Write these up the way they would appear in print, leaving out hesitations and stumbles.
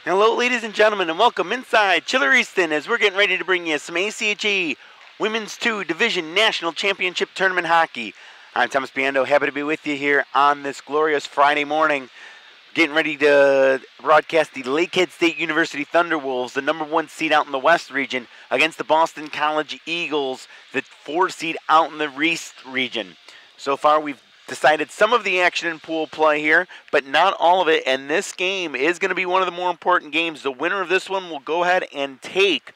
Hello, ladies and gentlemen, and welcome inside Chiller Easton as we're getting ready to bring you some ACHA Women's 2 Division National Championship Tournament Hockey. I'm Thomas Biando, happy to be with you here on this glorious Friday morning. Getting ready to broadcast the Lakehead State University Thunderwolves, the #1 seed out in the West region, against the Boston College Eagles, the 4 seed out in the East region. So far, we've decided some of the action in pool play here, but not all of it, and this game is going to be one of the more important games. The winner of this one will go ahead and take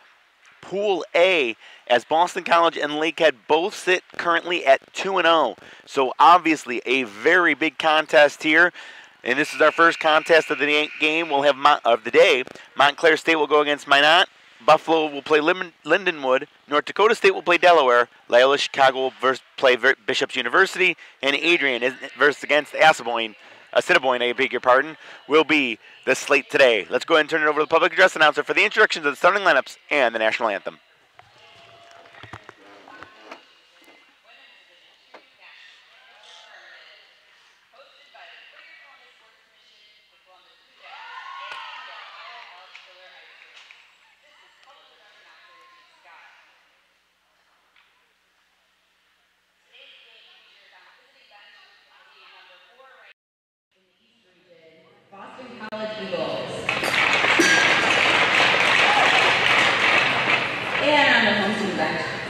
Pool A, as Boston College and Lakehead both sit currently at 2-0. So obviously a very big contest here, and this is our first contest of the game. We'll have of the day. Montclair State will go against Minot. Buffalo will play Lindenwood. North Dakota State will play Delaware. Loyola Chicago will play Bishop's University. And Adrian versus against Assiniboine, I beg your pardon, will be the slate today. Let's go ahead and turn it over to the public address announcer for the introductions of the starting lineups and the national anthem.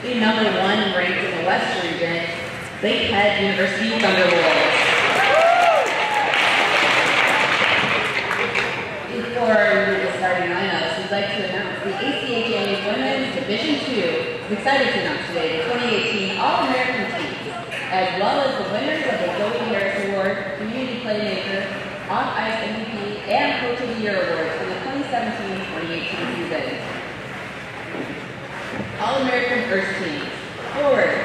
The #1 ranked in the West region, Lakehead University Thunderwolves. Before we do the starting lineups, we'd like to announce the ACHA Women's Division 2 is excited to announce today the 2018 All-American teams, as well as the winners of the Zoe Harris Award, Community Playmaker, Off-Ice MVP, and Coach of the Year awards for the 2017-2018 season. All-American First Team. Forwards,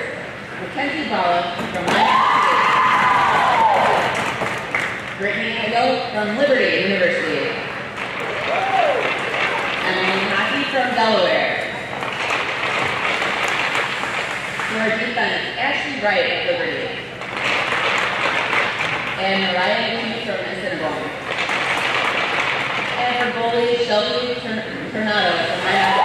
Mackenzie Bala from Lakehead State. Brittany Higo from Liberty University. Emily Hockey from Delaware. For our defense, Ashley Wright of Liberty. And Mariah Lee from Assiniboine. And for goalie, Shelby Tornado from Minot.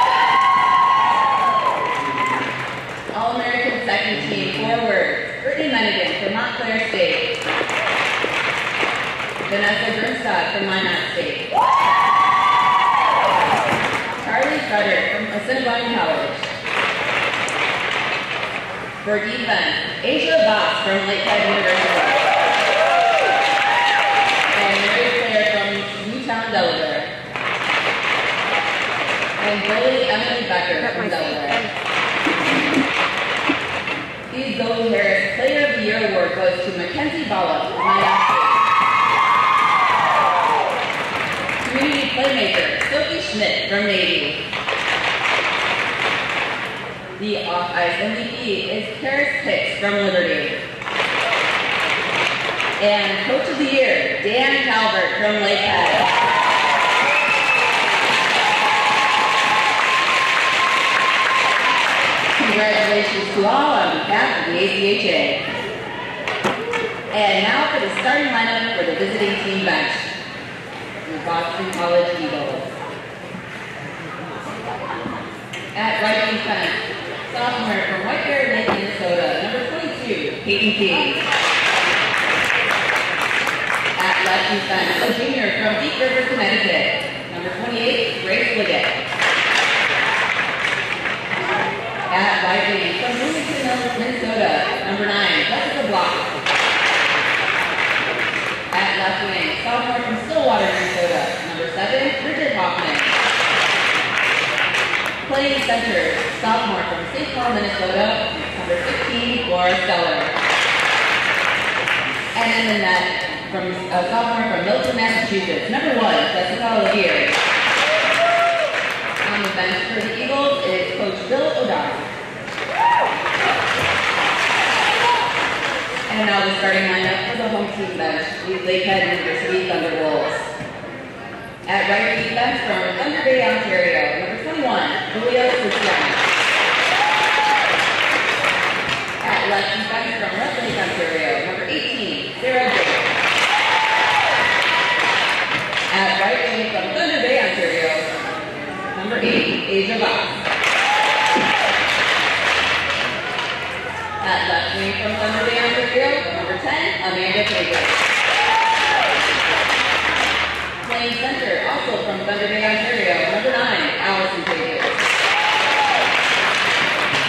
All-American Second Team forwards, Brittany Menigan from Montclair State. Vanessa Grimstad from Minot State. Carly Schroeder from Assiniboine College. For defense, ACHA Voss from Lakehead University. And Mary Claire from Newtown, Delaware. And goalie Emily Becker from Delaware. The Zoe Harris Player of the Year Award goes to Mackenzie Bala from Minot State. Community Playmaker Sophie Schmidt from Navy. The Off-Ice MVP is Karis Hicks from Liberty. And Coach of the Year, Dan Calvert from Lakehead. Congratulations to all on behalf of the ACHA. And now for the starting lineup for the visiting team bench, the Boston College Eagles. At right defense, sophomore from White Bear Lake, Minnesota, #22, Peyton King. At left defense, a junior from Deep River, Connecticut, #28, Grace Liggett. At right wing, from Bloomington, Minnesota, #9, Jessica Block. At left wing, sophomore from Stillwater, Minnesota, #7, Bridget Hoffman. Playing center, sophomore from St. Paul, Minnesota, #15, Laura Steller. And in the net, from a sophomore from Milton, Massachusetts, #1, Jessica Lavier. On the bench for the Eagles is Coach Bill O'Donnell. And now the starting lineup for the home team bench, the Lakehead University Thunderwolves. At right defense from Thunder Bay, Ontario, #21, Julio Luciano. At left defense from Red Lake, Ontario, #18, Sarah J. At right wing from Thunder Bay, Ontario, Asia Box. At left wing from Thunder Bay, Ontario, number 10, Amanda Fager. Playing center, also from Thunder Bay, Ontario, number 9, Allison Fager.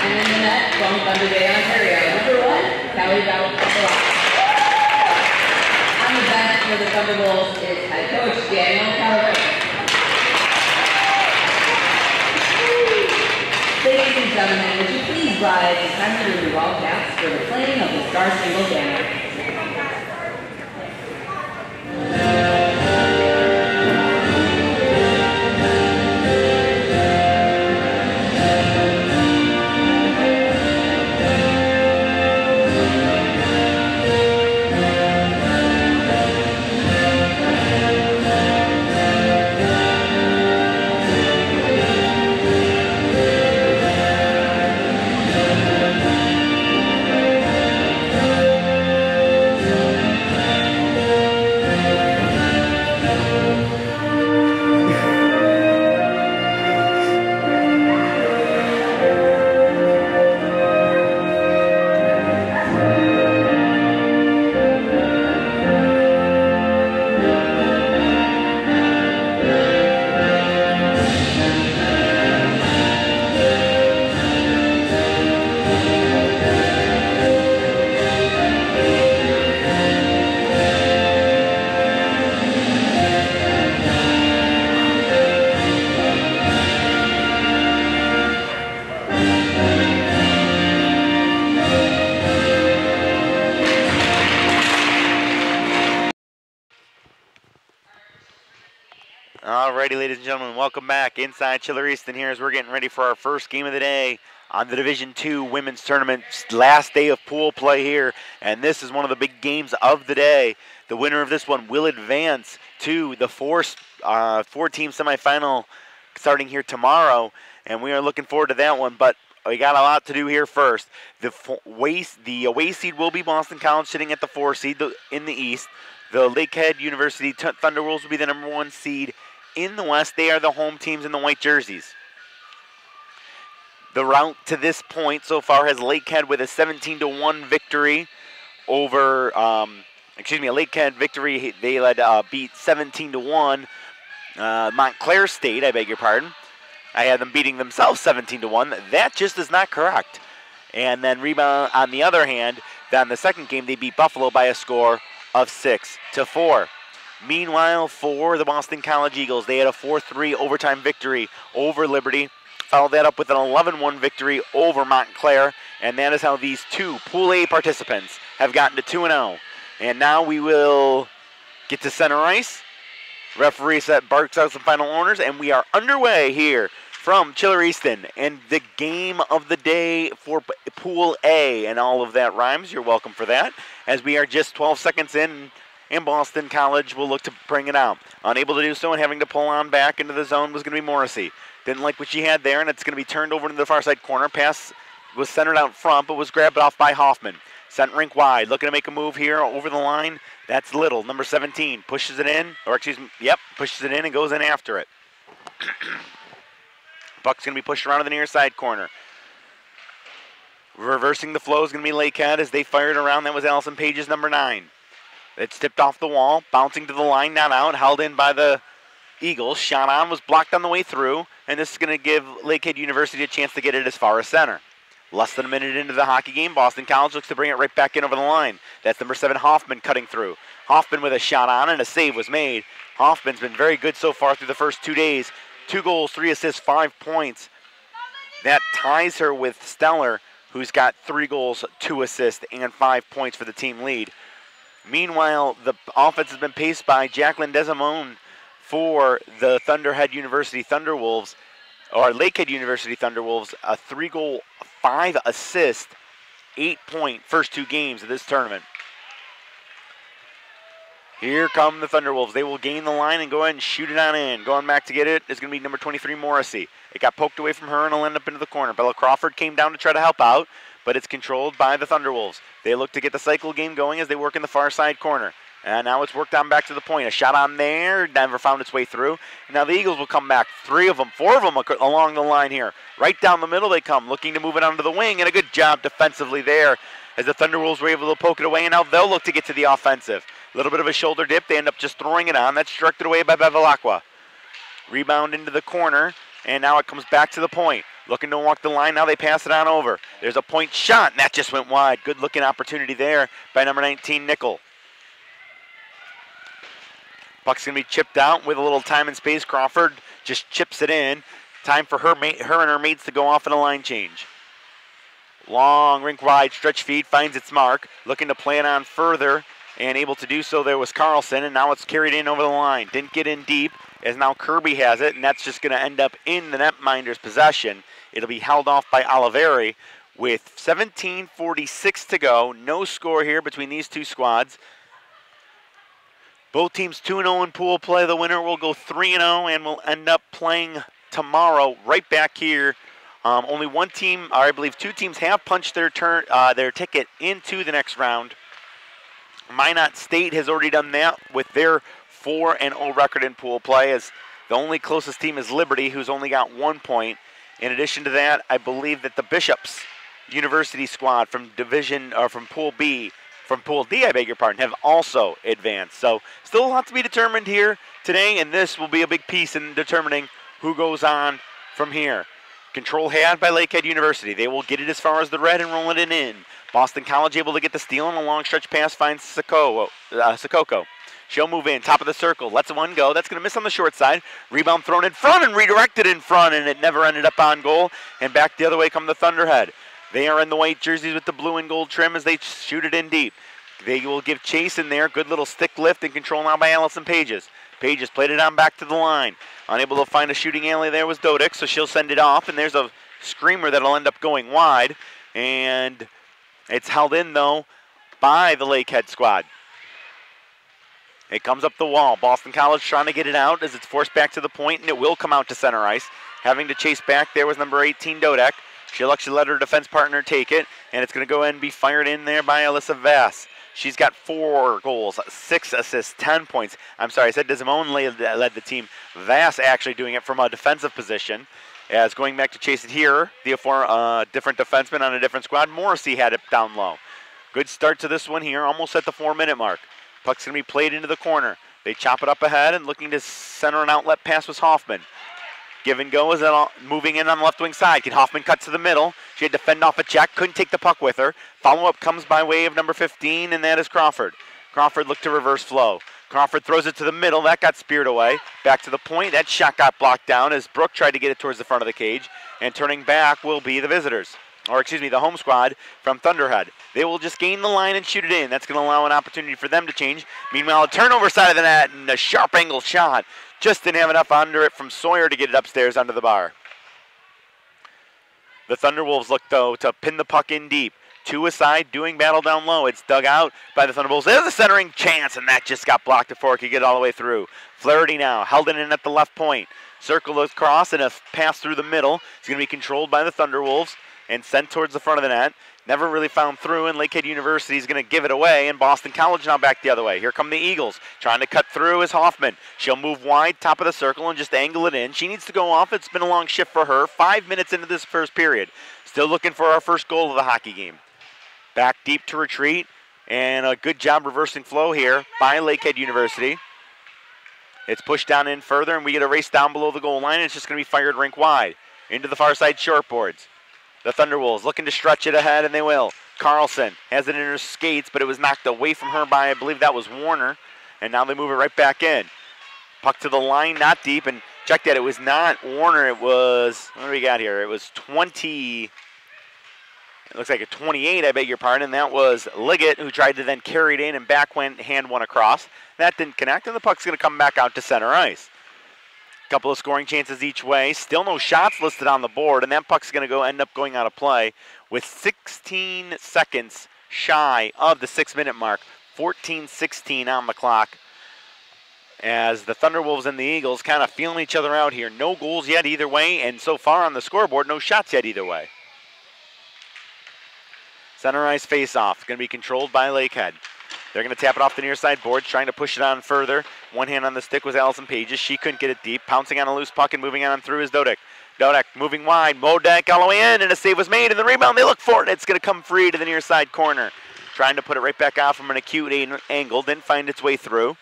And in the net from Thunder Bay, Ontario, number 1, Callie Ballard. On the bench for the Thunderbolts is head coach Daniel Calvert. Ladies and gentlemen, would you please rise and kindly remove all caps for the playing of the Star Spangled Banner? Alrighty, ladies and gentlemen, welcome back inside Chiller Easton here as we're getting ready for our first game of the day on the Division II Women's Tournament. Last day of pool play here, and this is one of the big games of the day. The winner of this one will advance to the four-team semifinal starting here tomorrow, and we are looking forward to that one, but we got a lot to do here first. The away seed will be Boston College sitting at the 4 seed in the East. The Lakehead University Thunderwolves will be the number 1 seed in the West. They are the home teams in the white jerseys. The route to this point so far has Lakehead with a 17-1 victory over, a Lakehead victory. They beat 17-1 Montclair State, I beg your pardon. I had them beating themselves 17-1. That just is not correct. And then rebound, on the other hand, on the second game, they beat Buffalo by a score of 6-4. Meanwhile, for the Boston College Eagles, they had a 4-3 overtime victory over Liberty. Followed that up with an 11-1 victory over Montclair. And that is how these two Pool A participants have gotten to 2-0. And now we will get to center ice. Referee set barks out some final orders, and we are underway here from Chiller Easton. And the game of the day for Pool A, and all of that rhymes. You're welcome for that. As we are just 12 seconds in, and Boston College will look to bring it out. Unable to do so and having to pull on back into the zone was going to be Morrissey. Didn't like what she had there, and it's going to be turned over to the far side corner. Pass was centered out front, but was grabbed off by Hoffman. Sent rink wide, looking to make a move here over the line. That's Little, number 17. Pushes it in, pushes it in and goes in after it. Puck's going to be pushed around to the near side corner. Reversing the flow is going to be Lakehead as they fired around. That was Allison Page's number 9. It's tipped off the wall, bouncing to the line, not out, held in by the Eagles. Shot on, was blocked on the way through, and this is going to give Lakehead University a chance to get it as far as center. Less than a minute into the hockey game, Boston College looks to bring it right back in over the line. That's number 7, Hoffman, cutting through. Hoffman with a shot on, and a save was made. Hoffman's been very good so far through the first 2 days. 2 goals, 3 assists, 5 points. That ties her with Stellar, who's got 3 goals, 2 assists, and 5 points for the team lead. Meanwhile, the offense has been paced by Jacqueline Desimone for the Thunderhead University Thunderwolves, or Lakehead University Thunderwolves, a 3-goal, 5-assist, 8-point first 2 games of this tournament. Here come the Thunderwolves. They will gain the line and go ahead and shoot it on in. Going back to get it is going to be number 23, Morrissey. It got poked away from her and it'll end up into the corner. Bella Crawford came down to try to help out, but it's controlled by the Thunderwolves. They look to get the cycle game going as they work in the far side corner. And now it's worked on back to the point. A shot on there, never found its way through. And now the Eagles will come back. 4 of them along the line here. Right down the middle they come, looking to move it onto the wing, and a good job defensively there as the Thunderwolves were able to poke it away, and now they'll look to get to the offensive. A little bit of a shoulder dip. They end up just throwing it on. That's directed away by Bevilacqua. Rebound into the corner, and now it comes back to the point. Looking to walk the line, now they pass it on over. There's a point shot, and that just went wide. Good looking opportunity there by number 19, Nickel. Puck's going to be chipped out with a little time and space. Crawford just chips it in. Time for her and her mates to go off in a line change. Long, rink-wide stretch feed finds its mark. Looking to play it on further, and able to do so there was Carlson, and now it's carried in over the line. Didn't get in deep, as now Kirby has it, and that's just going to end up in the netminder's possession. It'll be held off by Oliveri with 17:46 to go. No score here between these two squads. Both teams 2-0 in pool play. The winner will go 3-0 and will end up playing tomorrow right back here. Only one team, or I believe 2 teams, have punched their ticket into the next round. Minot State has already done that with their 4-0 record in pool play, as the only closest team is Liberty, who's only got 1 point. In addition to that, I believe that the Bishops University squad from Pool B, from Pool D, I beg your pardon, have also advanced. So still a lot to be determined here today, and this will be a big piece in determining who goes on from here. Control had by Lakehead University. They will get it as far as the red and roll it in. Boston College able to get the steal, and a long stretch pass finds Sikoko. She'll move in, top of the circle, lets one go. That's going to miss on the short side. Rebound thrown in front and redirected in front, and it never ended up on goal. And back the other way come the Thunderhead. They are in the white jerseys with the blue and gold trim as they shoot it in deep. They will give chase in there. Good little stick lift and control now by Allison Pages. Pages played it on back to the line. Unable to find a shooting alley there was Dodick, so she'll send it off, and there's a screamer that'll end up going wide. And it's held in, though, by the Lakehead squad. It comes up the wall. Boston College trying to get it out as it's forced back to the point, and it will come out to center ice. Having to chase back there was number 18, Dodick. She'll actually let her defense partner take it, and it's going to go in and be fired in there by Alyssa Vass. She's got 4 goals, 6 assists, 10 points. I'm sorry, I said Desimone led the team. Vass actually doing it from a defensive position. As going back to chase it here, the different defenseman on a different squad. Morrissey had it down low. Good start to this one here, almost at the 4-minute mark. Puck's going to be played into the corner. They chop it up ahead, and looking to center an outlet pass was Hoffman. Give and go is moving in on the left wing side. Can Hoffman cut to the middle? She had to fend off a check, couldn't take the puck with her. Follow-up comes by way of number 15, and that is Crawford. Crawford looked to reverse flow. Crawford throws it to the middle. That got speared away. Back to the point. That shot got blocked down as Brooke tried to get it towards the front of the cage. And turning back will be the visitors. Or excuse me, the home squad from Thunderhead. They will just gain the line and shoot it in. That's going to allow an opportunity for them to change. Meanwhile, a turnover side of the net and a sharp angle shot. Just didn't have enough under it from Sawyer to get it upstairs under the bar. The Thunderwolves look, though, to pin the puck in deep. 2 aside, doing battle down low. It's dug out by the Thunderwolves. There's a centering chance, and that just got blocked before it could get all the way through. Flaherty now, held it in at the left point. Circle across, and a pass through the middle. It's going to be controlled by the Thunderwolves and sent towards the front of the net. Never really found through, and Lakehead University is going to give it away, and Boston College now back the other way. Here come the Eagles. Trying to cut through is Hoffman. She'll move wide, top of the circle, and just angle it in. She needs to go off. It's been a long shift for her. 5 minutes into this first period. Still looking for our first goal of the hockey game. Back deep to retreat, and a good job reversing flow here by Lakehead University. It's pushed down in further, and we get a race down below the goal line. It's just going to be fired rink wide into the far side shortboards. The Thunderwolves looking to stretch it ahead, and they will. Carlson has it in her skates, but it was knocked away from her by, I believe that was Warner. And now they move it right back in. Puck to the line, not deep, and check that. It was not Warner. It was, what do we got here? It was 20, it looks like a 28, I beg your pardon. And that was Liggett, who tried to then carry it in and back went hand one across. That didn't connect, and the puck's going to come back out to center ice. Couple of scoring chances each way. Still no shots listed on the board, and that puck's going to end up going out of play with 16 seconds shy of the 6-minute mark. 14-16 on the clock as the Thunderwolves and the Eagles kind of feeling each other out here. No goals yet either way, and so far on the scoreboard, no shots yet either way. Center ice face-off. Going to be controlled by Lakehead. They're going to tap it off the near side boards, trying to push it on further. One hand on the stick was Allison Pages. She couldn't get it deep. Pouncing on a loose puck and moving on through is Dodek. Dodek moving wide. Modek all the way in, and a save was made. And the rebound, they look for it. It's going to come free to the near side corner. Trying to put it right back out from an acute angle. Didn't find its way through.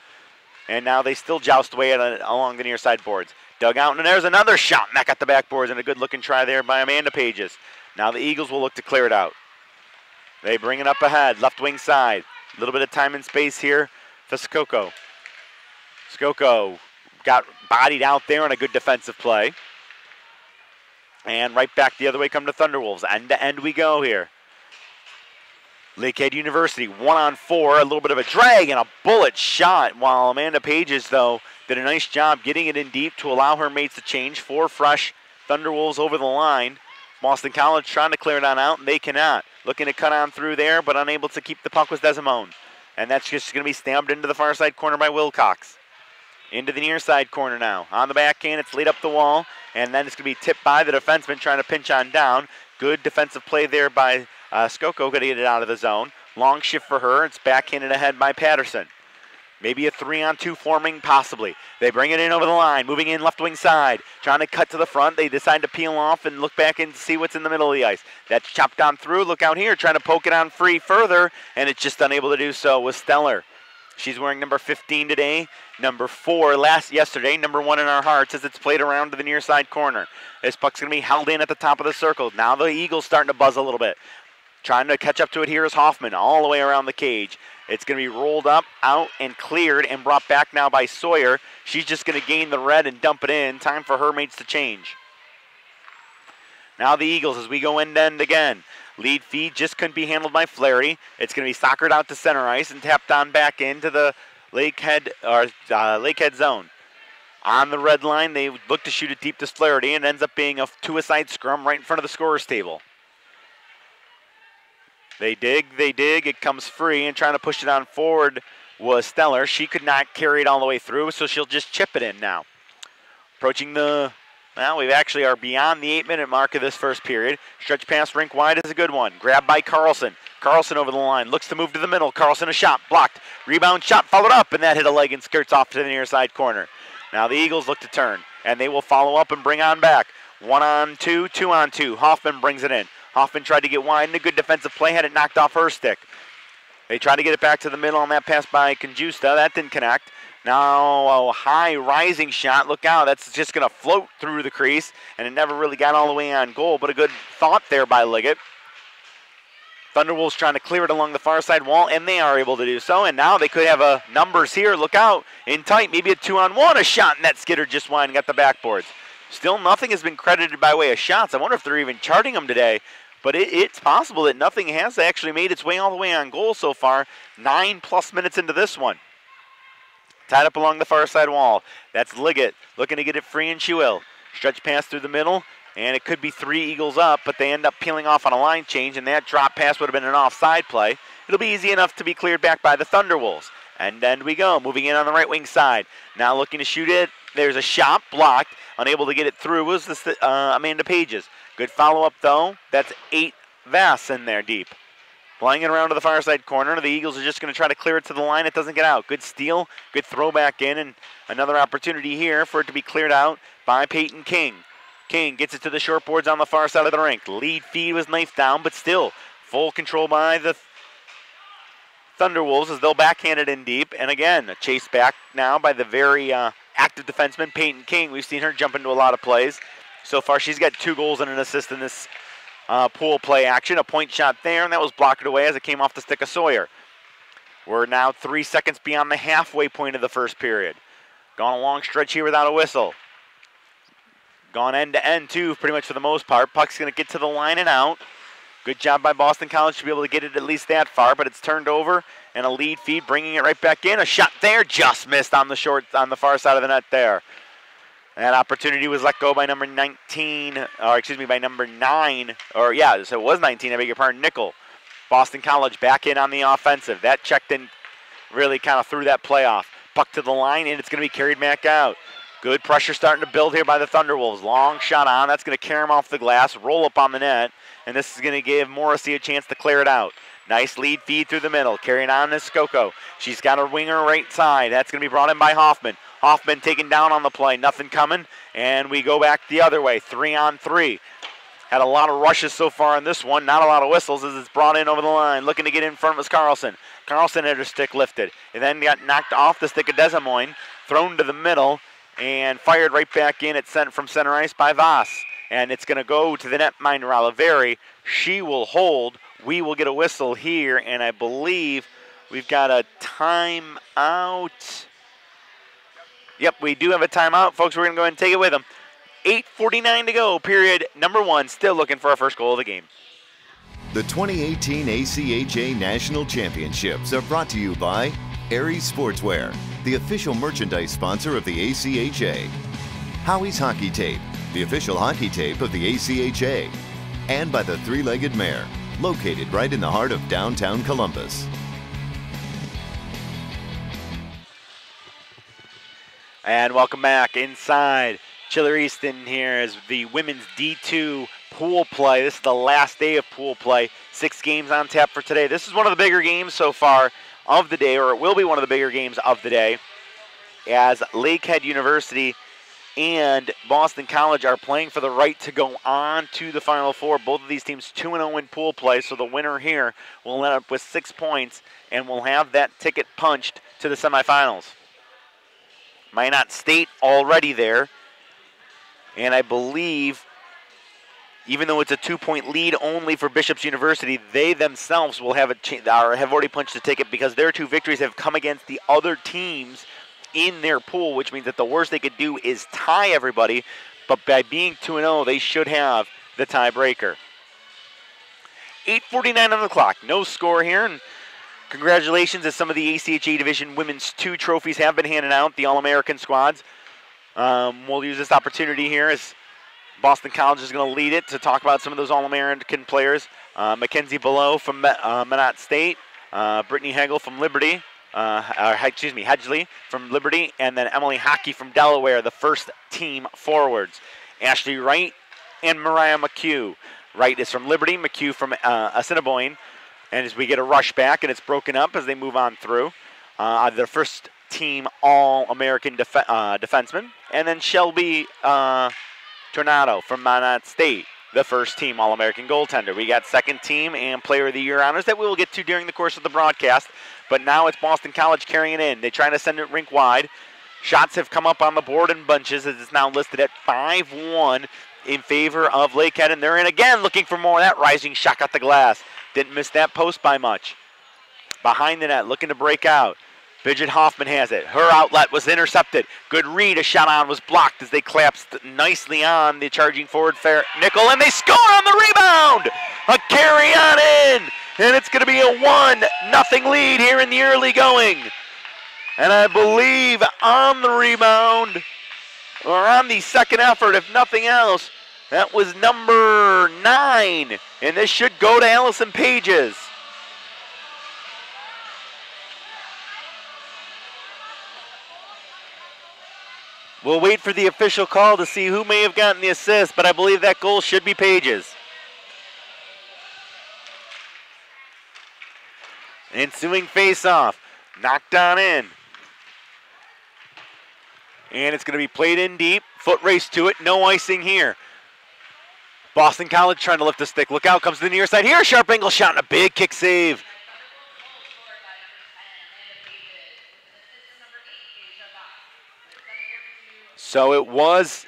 And now they still joust away along the near side boards. Dug out, and there's another shot. And that got the backboards, and a good-looking try there by Amanda Pages. Now the Eagles will look to clear it out. They bring it up ahead, left wing side. A little bit of time and space here for Skoko. Skoko got bodied out there on a good defensive play. And right back the other way come the Thunderwolves. End to end we go here. Lakehead University, 1-on-4, a little bit of a drag and a bullet shot, while Amanda Pages, though, did a nice job getting it in deep to allow her mates to change. 4 fresh Thunderwolves over the line. Boston College trying to clear it on out, and they cannot. Looking to cut on through there, but unable to keep the puck with Desimone. And that's just going to be stabbed into the far side corner by Wilcox. Into the near side corner now. On the backhand, it's laid up the wall, and then it's going to be tipped by the defenseman trying to pinch on down. Good defensive play there by Skoko, going to get it out of the zone. Long shift for her. It's backhanded ahead by Patterson. Maybe a 3-on-2 forming, possibly. They bring it in over the line, moving in left wing side, trying to cut to the front. They decide to peel off and look back and see what's in the middle of the ice. That's chopped on through. Look out here, trying to poke it on free further, and it's just unable to do so with Stellar. She's wearing number 15 today, number 4 yesterday, number 1 in our hearts as it's played around to the near side corner. This puck's going to be held in at the top of the circle. Now the Eagles starting to buzz a little bit. Trying to catch up to it here is Hoffman all the way around the cage. It's going to be rolled up, out, and cleared and brought back now by Sawyer. She's just going to gain the red and dump it in. Time for her mates to change. Now the Eagles as we go end to end again. Lead feed just couldn't be handled by Flaherty. It's going to be soccered out to center ice and tapped on back into the Lakehead zone. On the red line, they look to shoot it deep to Flaherty, and it ends up being a 2-a-side scrum right in front of the scorer's table. They dig, it comes free, and trying to push it on forward was Stellar. She could not carry it all the way through, so she'll just chip it in now. Approaching well, we actually are beyond the 8-minute mark of this first period. Stretch pass rink wide is a good one. Grabbed by Carlson. Carlson over the line, looks to move to the middle. Carlson a shot, blocked. Rebound shot, followed up, and that hit a leg and skirts off to the near side corner. Now the Eagles look to turn, and they will follow up and bring on back. 1-on-2, 2-on-2. Hoffman brings it in. Hoffman tried to get wide in a good defensive play, had it knocked off her stick. They tried to get it back to the middle on that pass by Conjusta. That didn't connect. Now a high rising shot. Look out, that's just going to float through the crease, and it never really got all the way on goal, but a good thought there by Liggett. Thunderwolves trying to clear it along the far side wall, and they are able to do so, and now they could have numbers here. Look out, in tight, maybe a 2-on-1, a shot, and that skidder just wide and got the backboards. Still nothing has been credited by way of shots. I wonder if they're even charting them today. But it's possible that nothing has actually made its way all the way on goal so far. 9+ minutes into this one. Tied up along the far side wall. That's Liggett looking to get it free, and she will. Stretch pass through the middle, and it could be 3 Eagles up, but they end up peeling off on a line change, and that drop pass would have been an offside play. It'll be easy enough to be cleared back by the Thunderwolves. And then we go, moving in on the right wing side. Now looking to shoot it. There's a shot, blocked. Unable to get it through was this Amanda Pages. Good follow-up, though. That's 8 Vass in there deep. Playing it around to the far side corner. The Eagles are just going to try to clear it to the line. It doesn't get out. Good steal, good throw back in, and another opportunity here for it to be cleared out by Peyton King. King gets it to the short boards on the far side of the rink. Lead feed was knifed down, but still full control by the Thunderwolves as they'll backhand it in deep. And again, a chase back now by the very active defenseman, Peyton King. We've seen her jump into a lot of plays. So far, she's got 2 goals and an assist in this pool play action. A point shot there, and that was blocked away as it came off the stick of Sawyer. We're now 3 seconds beyond the halfway point of the first period. Gone a long stretch here without a whistle. Gone end to end, too, pretty much for the most part. Puck's going to get to the line and out. Good job by Boston College to be able to get it at least that far, but it's turned over, and a lead feed bringing it right back in. A shot there, just missed on the far side of the net there. That opportunity was let go by number 19, or excuse me, by number 9, or yeah, so it was 19, I beg your pardon, Nickel. Boston College back in on the offensive. That checked in, really kind of threw that play off. Puck to the line, and it's going to be carried back out. Good pressure starting to build here by the Thunderwolves. Long shot on. That's going to carry him off the glass, roll up on the net, and this is going to give Morrissey a chance to clear it out. Nice lead feed through the middle. Carrying on to Skoko. She's got her winger right side. That's going to be brought in by Hoffman. Hoffman taken down on the play. Nothing coming, and we go back the other way. 3-on-3. Had a lot of rushes so far in this one. Not a lot of whistles as it's brought in over the line. Looking to get in front was Carlson. Carlson had her stick lifted. And then got knocked off the stick of Desamoine. Thrown to the middle. And fired right back in from center ice by Voss. And it's going to go to the netminder Oliveri. She will hold. We will get a whistle here. And I believe we've got a timeout. Yep, we do have a timeout. Folks, we're going to go ahead and take it with them. 8:49 to go, period number 1. Still looking for our first goal of the game. The 2018 ACHA National Championships are brought to you by Aries Sportswear, the official merchandise sponsor of the ACHA. Howie's Hockey Tape, the official hockey tape of the ACHA. And by the Three-Legged Mare, located right in the heart of downtown Columbus. And welcome back inside Chiller Easton here as the women's D2 pool play. This is the last day of pool play. 6 games on tap for today. This is one of the bigger games so far of the day, or it will be one of the bigger games of the day, as Lakehead University and Boston College are playing for the right to go on to the Final Four. Both of these teams 2-0 in pool play, so the winner here will end up with 6 points and will have that ticket punched to the semifinals. Minot State already there. And I believe, even though it's a 2-point lead only for Bishop's University, they themselves will have have already punched the ticket because their 2 victories have come against the other teams in their pool, which means that the worst they could do is tie everybody. But by being 2-0, they should have the tiebreaker. 8:49 on the clock. No score here. And congratulations as some of the ACHA Division Women's 2 trophies have been handed out, the All-American squads. We'll use this opportunity here as Boston College is going to lead it to talk about some of those All-American players. Mackenzie Below from Minot State, Brittany Hegel from Liberty, Hedgley from Liberty, and then Emily Hockey from Delaware, the first team forwards. Ashley Wright and Mariah McHugh. Wright is from Liberty, McHugh from Assiniboine. And as we get a rush back, and it's broken up as they move on through. Their first team All-American defenseman. And then Shelby Tornado from Minot State, the first team All-American goaltender. We got second team and player of the year honors that we will get to during the course of the broadcast. But now it's Boston College carrying it in. They try to send it rink wide. Shots have come up on the board in bunches as it's now listed at 5-1 in favor of Lakehead. And they're in again looking for more of that rising shot at the glass. Didn't miss that post by much. Behind the net, looking to break out. Bridget Hoffman has it. Her outlet was intercepted. Good read. A shot on was blocked as they collapsed nicely on the charging forward Nickel, and they score on the rebound. A carry on in, and it's going to be a 1-0 lead here in the early going. And I believe on the rebound, or on the second effort, if nothing else, that was number 9, and this should go to Allison Pages. We'll wait for the official call to see who may have gotten the assist, but I believe that goal should be Pages. Ensuing face-off, knocked on in. And it's going to be played in deep, foot race to it, no icing here. Boston College trying to lift the stick. Look out, comes to the near side here, sharp angle shot and a big kick save. So it was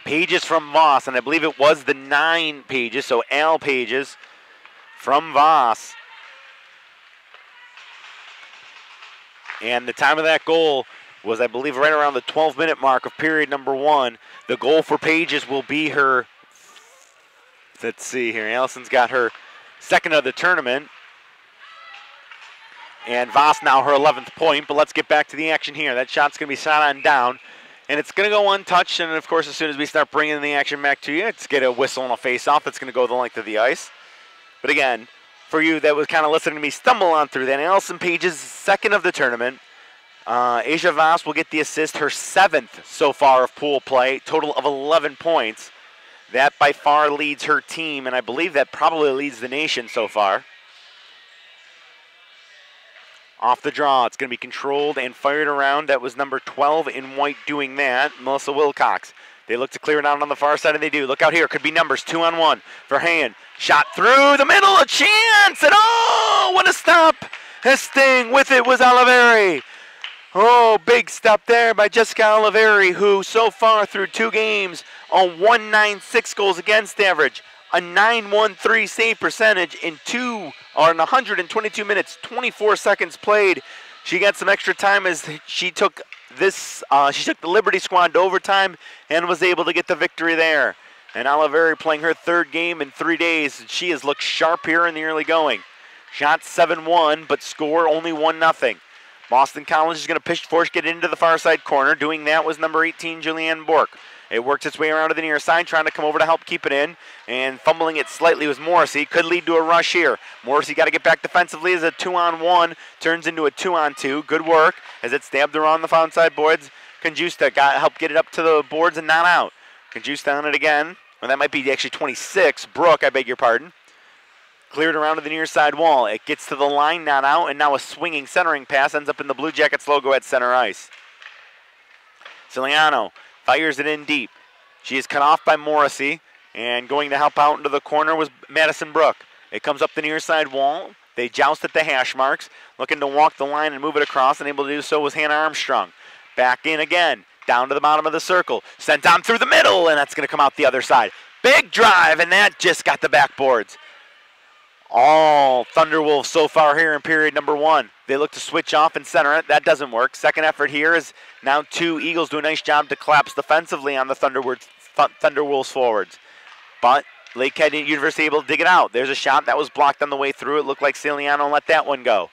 Pages from Voss, and I believe it was the 9 Pages, so Al Pages from Voss. And the time of that goal was, I believe, right around the 12-minute mark of period number 1. The goal for Pages will be her, let's see here, Allison's got her second of the tournament. And Voss now her 11th point, but let's get back to the action here. That shot's going to be shot on down, and it's going to go untouched, and of course, as soon as we start bringing the action back to you, it's get a whistle and a face-off that's going to go the length of the ice. But again, for you that was kind of listening to me stumble on through that, Allison Pages, second of the tournament, ACHA Voss will get the assist, her 7th so far of pool play, total of 11 points. That by far leads her team, and I believe that probably leads the nation so far. Off the draw, it's going to be controlled and fired around. That was number 12 in white doing that, Melissa Wilcox. They look to clear it out on the far side, and they do. Look out here, could be numbers, 2-on-1 for Hand. Shot through the middle, a chance, and oh, what a stop. Hesting with it was Oliveri. Oh, big stop there by Jessica Oliveri, who so far through 2 games, a 196 goals against average, a 913 save percentage in 122 minutes, 24 seconds played. She got some extra time as she took the Liberty squad to overtime and was able to get the victory there. And Oliveri playing her 3rd game in 3 days. She has looked sharp here in the early going. Shot 7-1, but score only 1-0. Boston College is going to force get into the far side corner. Doing that was number 18, Julianne Bork. It works its way around to the near side, trying to come over to help keep it in. And fumbling it slightly was Morrissey. Could lead to a rush here. Morrissey got to get back defensively as a 2-on-1 turns into a 2-on-2. Good work as it stabbed around the foul side boards. Conjusta helped get it up to the boards and not out. Conjusta on it again. Well, that might be actually 26. Brooke, I beg your pardon. Cleared around to the near side wall. It gets to the line, not out, and now a swinging centering pass ends up in the Blue Jackets logo at center ice. Ciliano fires it in deep. She is cut off by Morrissey, and going to help out into the corner was Madison Brooke. It comes up the near side wall. They joust at the hash marks, looking to walk the line and move it across, and able to do so was Hannah Armstrong. Back in again, down to the bottom of the circle. Sent on through the middle, and that's going to come out the other side. Big drive, and that just got the backboards. All Thunderwolves so far here in period number 1. They look to switch off and center it. That doesn't work. Second effort here is now 2 Eagles do a nice job to collapse defensively on the Thunderwolves forwards. But Lakehead University able to dig it out. There's a shot that was blocked on the way through. It looked like Ciliano let that one go.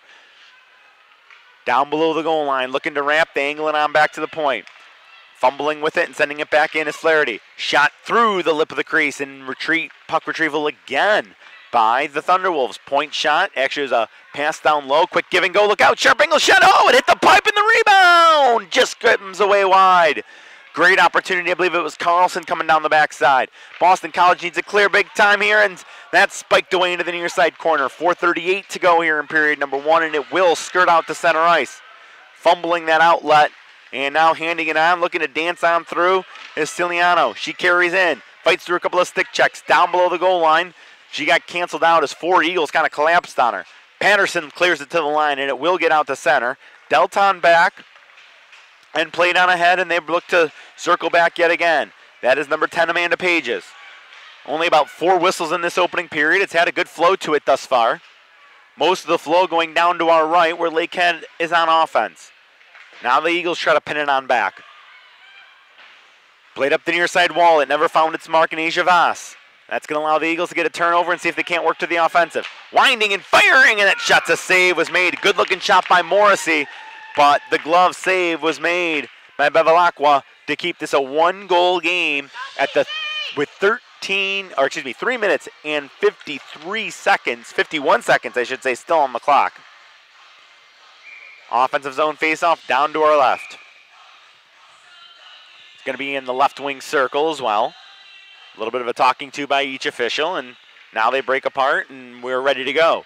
Down below the goal line, looking to ramp, they angle it on back to the point. Fumbling with it and sending it back in is Flaherty. Shot through the lip of the crease and puck retrieval again by the Thunderwolves. Point shot, actually it was a pass down low, quick give and go, look out, sharp angle shot, oh, it hit the pipe and the rebound, just comes away wide. Great opportunity, I believe it was Carlson coming down the backside. Boston College needs a clear big time here, and that's spiked away into the near side corner. 4:38 to go here in period number 1, and it will skirt out to center ice. Fumbling that outlet, and now handing it on, looking to dance on through is Ciliano. She carries in, fights through a couple of stick checks, down below the goal line. She got canceled out as 4 Eagles kind of collapsed on her. Patterson clears it to the line, and it will get out to center. Delton back and played on ahead, and they look to circle back yet again. That is number 10, Amanda Pages. Only about 4 whistles in this opening period. It's had a good flow to it thus far. Most of the flow going down to our right where Lakehead is on offense. Now the Eagles try to pin it on back. Played up the near side wall. It never found its mark in ACHA Voss. That's going to allow the Eagles to get a turnover and see if they can't work to the offensive. Winding and firing, and that shot's a save was made. Good-looking shot by Morrissey, but the glove save was made by Bevilacqua to keep this a 1-goal game with 3 minutes and 51 seconds, I should say, still on the clock. Offensive zone faceoff down to our left. It's going to be in the left wing circle as well. A little bit of a talking to by each official, and now they break apart, and we're ready to go.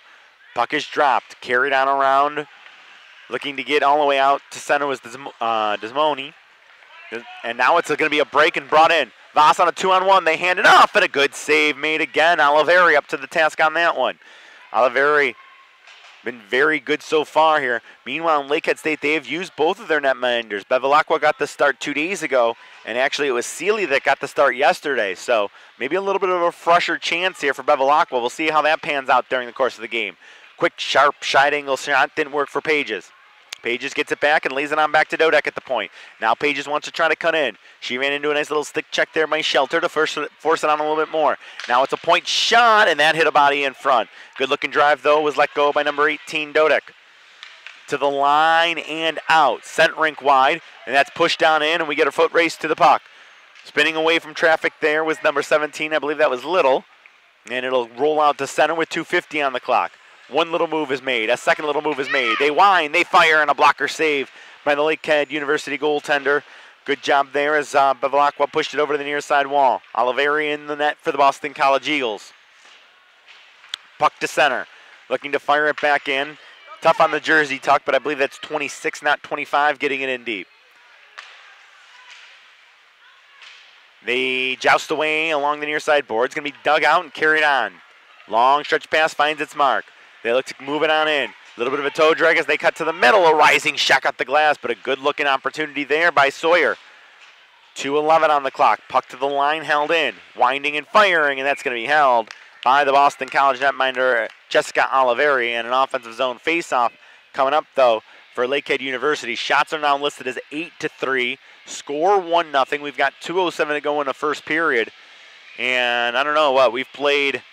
Puck is dropped, carried on around, looking to get all the way out to center was Desmoni. And now it's going to be a break and brought in. Voss on a 2-on-1, they hand it off, and a good save made again. Oliveri up to the task on that one. Oliveri been very good so far here. Meanwhile, in Lakehead State, they have used both of their netminders. Bevilacqua got the start 2 days ago, and actually it was Seeley that got the start yesterday. So maybe a little bit of a fresher chance here for Bevilacqua. We'll see how that pans out during the course of the game. Quick, sharp, side angle shot didn't work for Pages. Pages gets it back and lays it on back to Dodek at the point. Now Pages wants to try to cut in. She ran into a nice little stick check there by Shelter to force it on a little bit more. Now it's a point shot, and that hit a body in front. Good-looking drive, though, was let go by number 18, Dodek. To the line and out. Center rink wide, and that's pushed down in, and we get a foot race to the puck. Spinning away from traffic there was number 17. I believe that was Little. And it'll roll out to center with 2:50 on the clock. One little move is made. A second little move is made. They wind, they fire, and a blocker save by the Lakehead University goaltender. Good job there as Bevilacqua pushed it over to the near side wall. Oliveri in the net for the Boston College Eagles. Puck to center. Looking to fire it back in. Tough on the jersey tuck, but I believe that's 26, not 25, getting it in deep. They joust away along the near side board. It's going to be dug out and carried on. Long stretch pass finds its mark. They look to move it on in. A little bit of a toe drag as they cut to the middle. A rising shot at the glass, but a good-looking opportunity there by Sawyer. 2:11 on the clock. Puck to the line, held in. Winding and firing, and that's going to be held by the Boston College netminder Jessica Oliveri. And an offensive zone faceoff coming up, though, for Lakehead University. Shots are now listed as 8-3. Score 1-0. We've got 2:07 to go in the first period. And I don't know what, we've played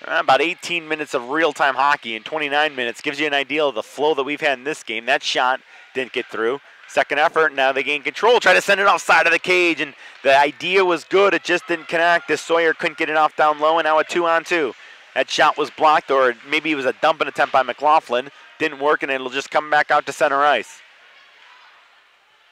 about 18 minutes of real-time hockey in 29 minutes. Gives you an idea of the flow that we've had in this game. That shot didn't get through. Second effort, now they gain control. Try to send it offside of the cage, and the idea was good. It just didn't connect. This Sawyer couldn't get it off down low, and now a 2-on-2. That shot was blocked, or maybe it was a dumping attempt by McLaughlin. Didn't work, and it'll just come back out to center ice.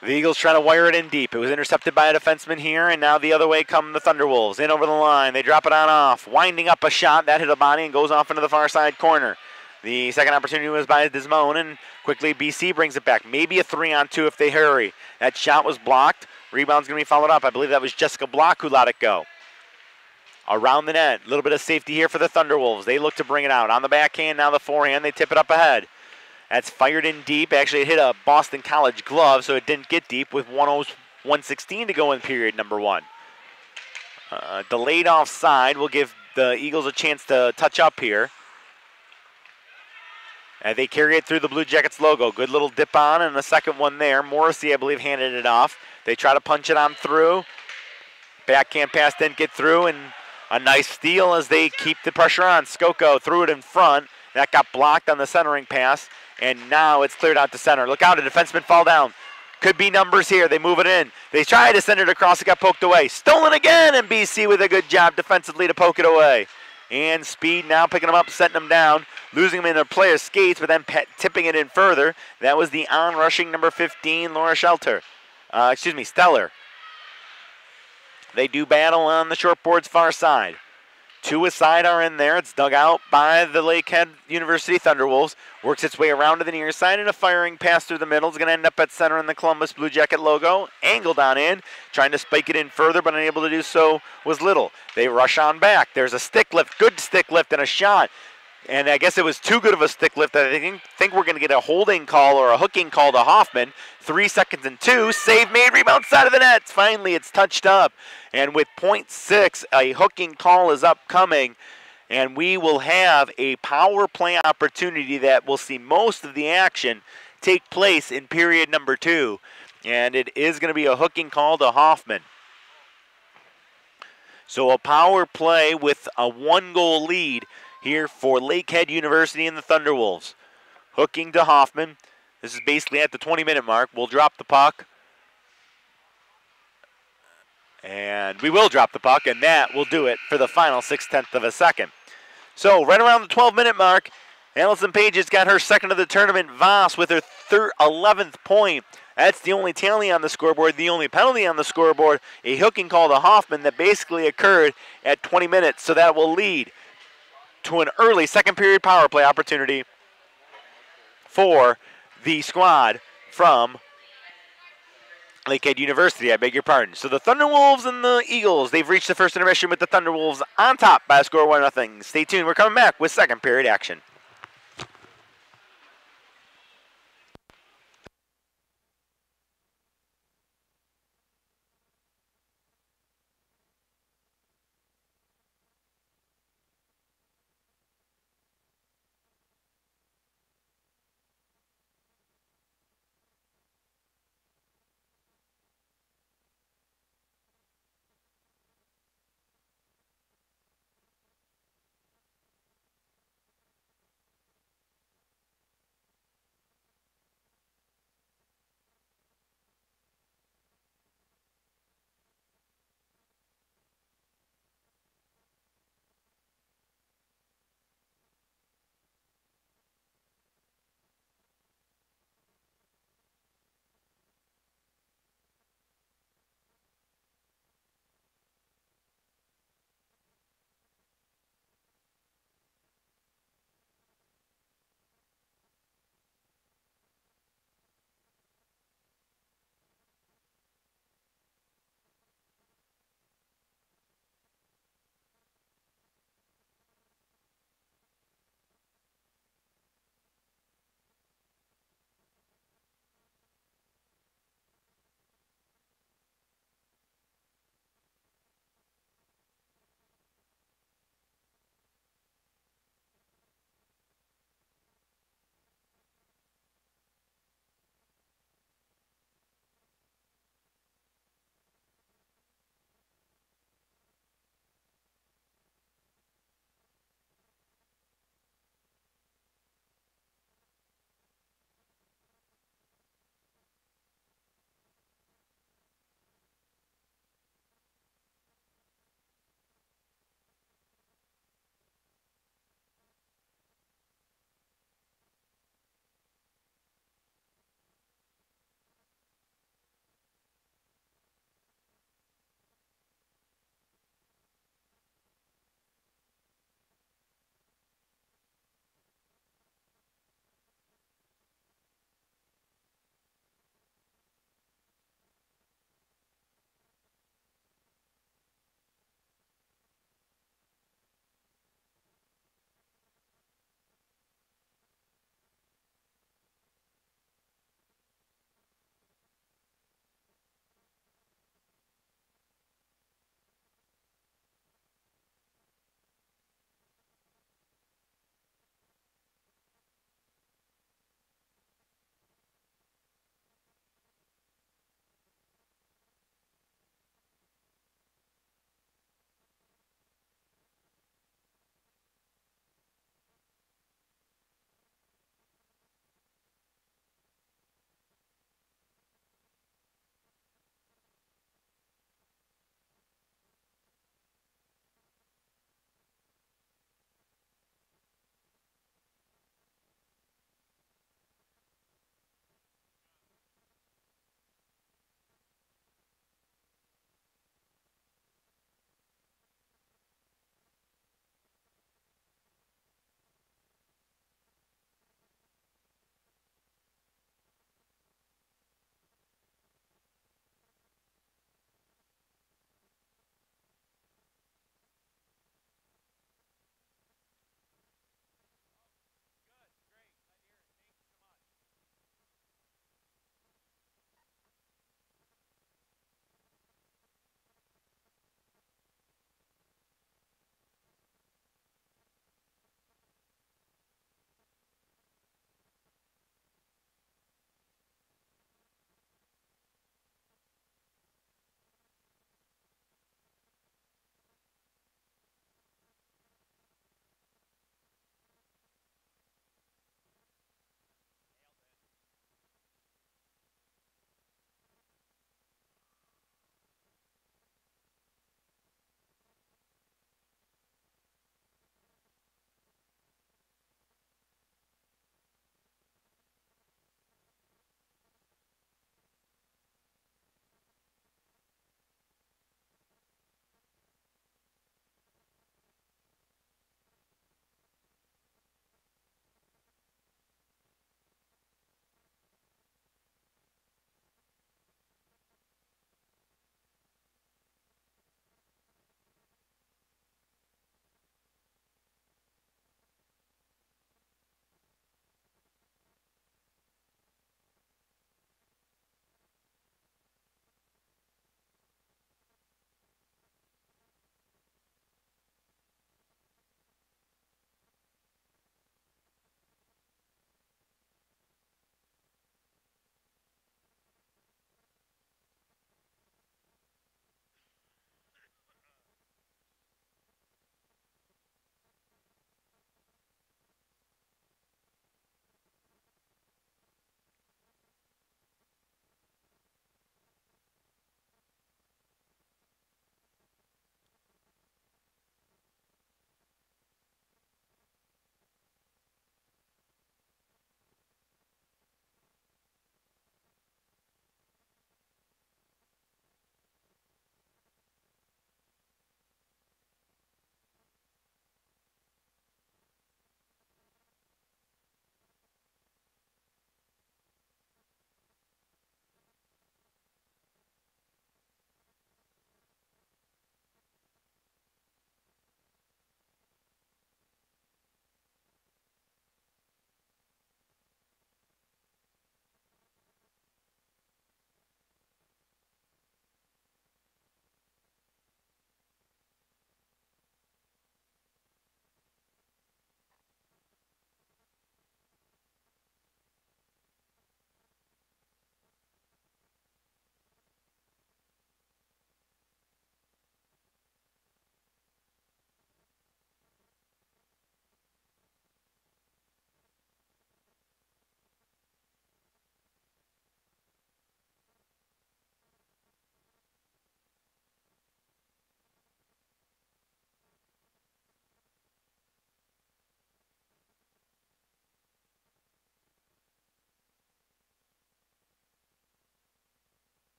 The Eagles trying to wire it in deep. It was intercepted by a defenseman here, and now the other way come the Thunderwolves. In over the line. They drop it on off. Winding up a shot. That hit a body and goes off into the far side corner. The second opportunity was by Desmond, and quickly BC brings it back. Maybe a 3-on-2 if they hurry. That shot was blocked. Rebound's going to be followed up. I believe that was Jessica Block who let it go. Around the net. A little bit of safety here for the Thunderwolves. They look to bring it out. On the backhand, now the forehand. They tip it up ahead. That's fired in deep. Actually, it hit a Boston College glove, so it didn't get deep with 1:16 to go in period number one. Delayed offside will give the Eagles a chance to touch up here. They carry it through the Blue Jackets logo. Good little dip on, and the second one there. Morrissey, I believe, handed it off. They try to punch it on through. Backhand pass didn't get through, and a nice steal as they keep the pressure on. Skoko threw it in front. That got blocked on the centering pass. And now it's cleared out to center. Look out, a defenseman fall down. Could be numbers here. They move it in. They try to send it across. It got poked away. Stolen again, and BC with a good job defensively to poke it away. And Speed now picking them up, setting them down. Losing them in their player's skates, but then tipping it in further. That was the on-rushing number 15, Laura Stellar. They do battle on the short board's far side. Two aside are in there. It's dug out by the Lakehead University Thunderwolves. Works its way around to the near side, and a firing pass through the middle is going to end up at center in the Columbus Blue Jacket logo. Angled on in, trying to spike it in further, but unable to do so was Little. They rush on back. There's a stick lift, good stick lift, and a shot. And I guess it was too good of a stick lift. I think we're going to get a holding call or a hooking call to Hoffman. 3 seconds and 2. Save made, rebound side of the net. Finally, it's touched up. And with .6, a hooking call is upcoming. And we will have a power play opportunity that will see most of the action take place in period number 2. And it is going to be a hooking call to Hoffman. So a power play with a 1-goal lead here for Lakehead University and the Thunderwolves. Hooking to Hoffman. This is basically at the 20-minute mark. We'll drop the puck. And we will drop the puck, and that will do it for the final 0.6 of a second. So right around the 12-minute mark, Allison Page has got her second of the tournament. Voss with her 11th point. That's the only tally on the scoreboard, the only penalty on the scoreboard. A hooking call to Hoffman that basically occurred at 20 minutes. So that will lead to an early second period power play opportunity for the squad from Lakehead University, I beg your pardon. So the Thunderwolves and the Eagles, they've reached the first intermission with the Thunderwolves on top by a score of 1-0. Stay tuned, we're coming back with second period action.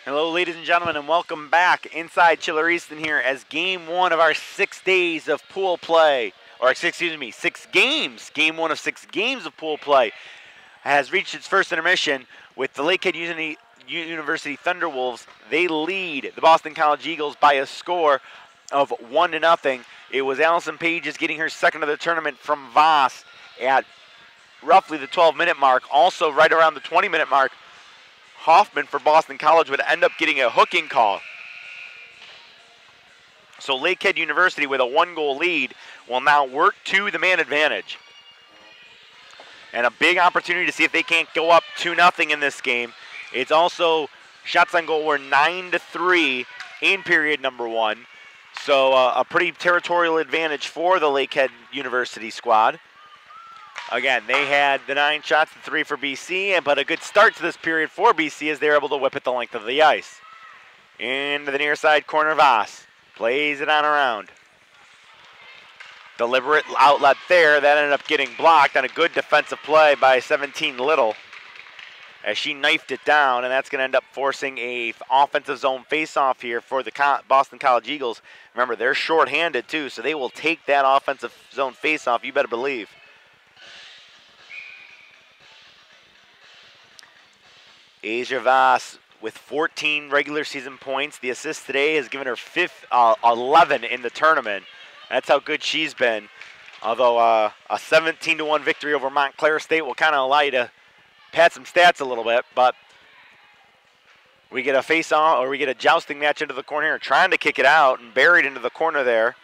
Hello, ladies and gentlemen, and welcome back inside Chiller Easton here as game one of our 6 days of pool play, or excuse me, 6 games. Game one of 6 games of pool play has reached its first intermission with the Lakehead University Thunderwolves. They lead the Boston College Eagles by a score of 1-0. It was Allison Pages getting her second of the tournament from Voss at roughly the 12-minute mark. Also right around the 20-minute mark, Hoffman for Boston College would end up getting a hooking call. So Lakehead University with a 1-goal lead will now work to the man advantage. And a big opportunity to see if they can't go up 2-0 in this game. It's also shots on goal were 9-3 in period number 1. So a pretty territorial advantage for the Lakehead University squad. Again, they had the 9 shots and 3 for BC, but a good start to this period for BC as they're able to whip it the length of the ice. Into the near side corner, Voss plays it on around. Deliberate outlet there, that ended up getting blocked on a good defensive play by 17 Little as she knifed it down, and that's going to end up forcing a offensive zone face-off here for the Boston College Eagles. Remember, they're short-handed too, so they will take that offensive zone face-off, you better believe. ACHA Voss with 14 regular season points. The assist today has given her 11 in the tournament. That's how good she's been. Although a 17-1 victory over Montclair State will kind of allow you to pad some stats a little bit. But we get a face-off, or we get a jousting match into the corner here, trying to kick it out, and buried into the corner there